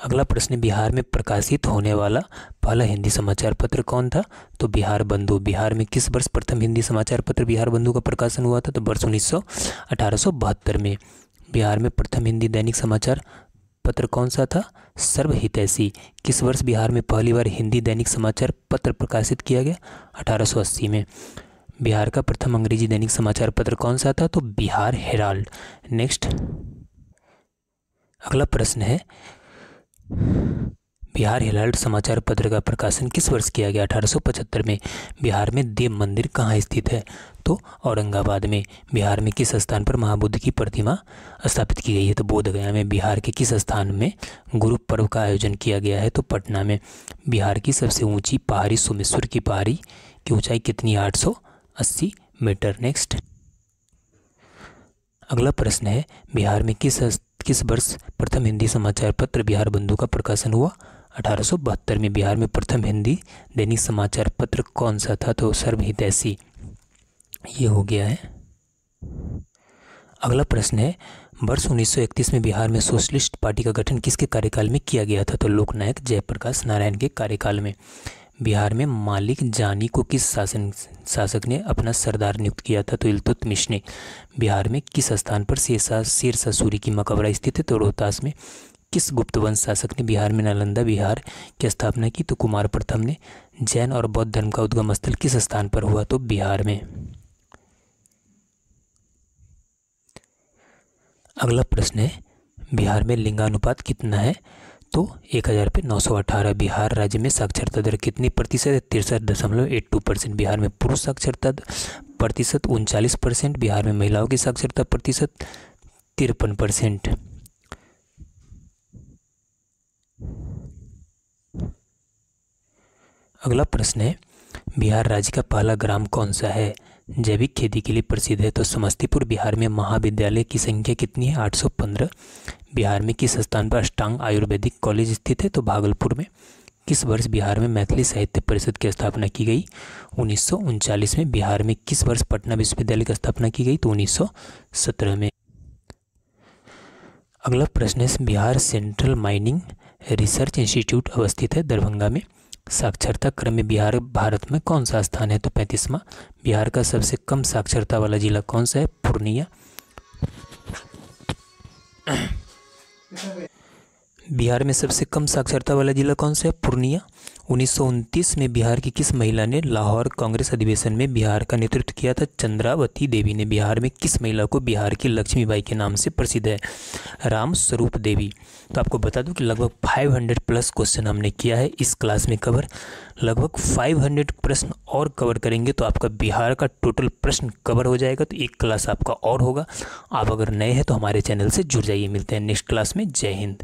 अगला प्रश्न, बिहार में प्रकाशित होने वाला पहला हिंदी समाचार पत्र कौन था? तो बिहार बंधु। बिहार में किस वर्ष प्रथम हिंदी समाचार पत्र बिहार बंधु का प्रकाशन हुआ था? तो वर्ष 1872 में। बिहार में प्रथम हिंदी दैनिक समाचार पत्र कौन सा था? सर्वहितैषी। किस वर्ष बिहार में पहली बार हिंदी दैनिक समाचार पत्र प्रकाशित किया गया? 1880 में। बिहार का प्रथम अंग्रेजी दैनिक समाचार पत्र कौन सा था? तो बिहार हेराल्ड। नेक्स्ट, अगला प्रश्न है बिहार हेराल्ड समाचार पत्र का प्रकाशन किस वर्ष किया गया? 1875 में। बिहार में देव मंदिर कहाँ स्थित है? तो औरंगाबाद में। बिहार में किस स्थान पर महाबुद्ध की प्रतिमा स्थापित की गई है? तो बोधगया में। बिहार के किस स्थान में गुरु पर्व का आयोजन किया गया है? तो पटना में। बिहार की सबसे ऊंची पहाड़ी सोमेश्वर की पहाड़ी की ऊंचाई कितनी? 880 मीटर। नेक्स्ट, अगला प्रश्न है बिहार में किस वर्ष प्रथम हिंदी समाचार पत्र बिहार बंधु का प्रकाशन हुआ? 1872 में। बिहार में प्रथम हिंदी दैनिक समाचार पत्र कौन सा था? तो सर्वहितैषी। ये हो गया है। अगला प्रश्न है वर्ष 1931 में बिहार में सोशलिस्ट पार्टी का गठन किसके कार्यकाल में किया गया था? तो लोकनायक जयप्रकाश नारायण के कार्यकाल में। बिहार में मालिक जानी को किस शासक ने अपना सरदार नियुक्त किया था? तो इल्तुतमिश ने। बिहार में किस स्थान पर शेरशाह सूरी की मकबरा स्थित है? तो रोहतास में। किस गुप्त वंश शासक ने बिहार में नालंदा बिहार की स्थापना की? तो कुमार प्रथम ने। जैन और बौद्ध धर्म का उद्गम स्थल किस स्थान पर हुआ? तो बिहार में। अगला प्रश्न है बिहार में लिंगानुपात कितना है? तो 1000 पे 918। बिहार राज्य में साक्षरता दर कितनी प्रतिशत है? 63.82%। बिहार में पुरुष साक्षरता प्रतिशत 39%। बिहार में महिलाओं की साक्षरता प्रतिशत 53%। अगला प्रश्न है बिहार राज्य का पहला ग्राम कौन सा है? जैविक खेती के लिए प्रसिद्ध है? तो समस्तीपुर। बिहार में महाविद्यालय की संख्या कितनी है? 815। बिहार में किस स्थान पर अष्टांग आयुर्वेदिक कॉलेज स्थित है? तो भागलपुर में। किस वर्ष बिहार में मैथिली साहित्य परिषद की स्थापना की गई? 1939 में। बिहार में किस वर्ष पटना विश्वविद्यालय की स्थापना की गई? तो 1917 में। अगला प्रश्न है Bihar central mining research institute अवस्थित है दरभंगा में। साक्षरता क्रम में बिहार भारत में कौन सा स्थान है? तो 35वां। बिहार का सबसे कम साक्षरता वाला जिला कौन सा है? पूर्णिया। बिहार में सबसे कम साक्षरता वाला जिला कौन सा है? पूर्णिया। 1929 में बिहार की किस महिला ने लाहौर कांग्रेस अधिवेशन में बिहार का नेतृत्व किया था? चंद्रावती देवी ने। बिहार में किस महिला को बिहार की लक्ष्मीबाई के नाम से प्रसिद्ध है? राम स्वरूप देवी। तो आपको बता दूं कि लगभग 500 प्लस क्वेश्चन हमने किया है इस क्लास में कवर। लगभग 500 प्रश्न और कवर करेंगे तो आपका बिहार का टोटल प्रश्न कवर हो जाएगा। तो एक क्लास आपका और होगा। आप अगर नए हैं तो हमारे चैनल से जुड़ जाइए। मिलते हैं नेक्स्ट क्लास में। जय हिंद।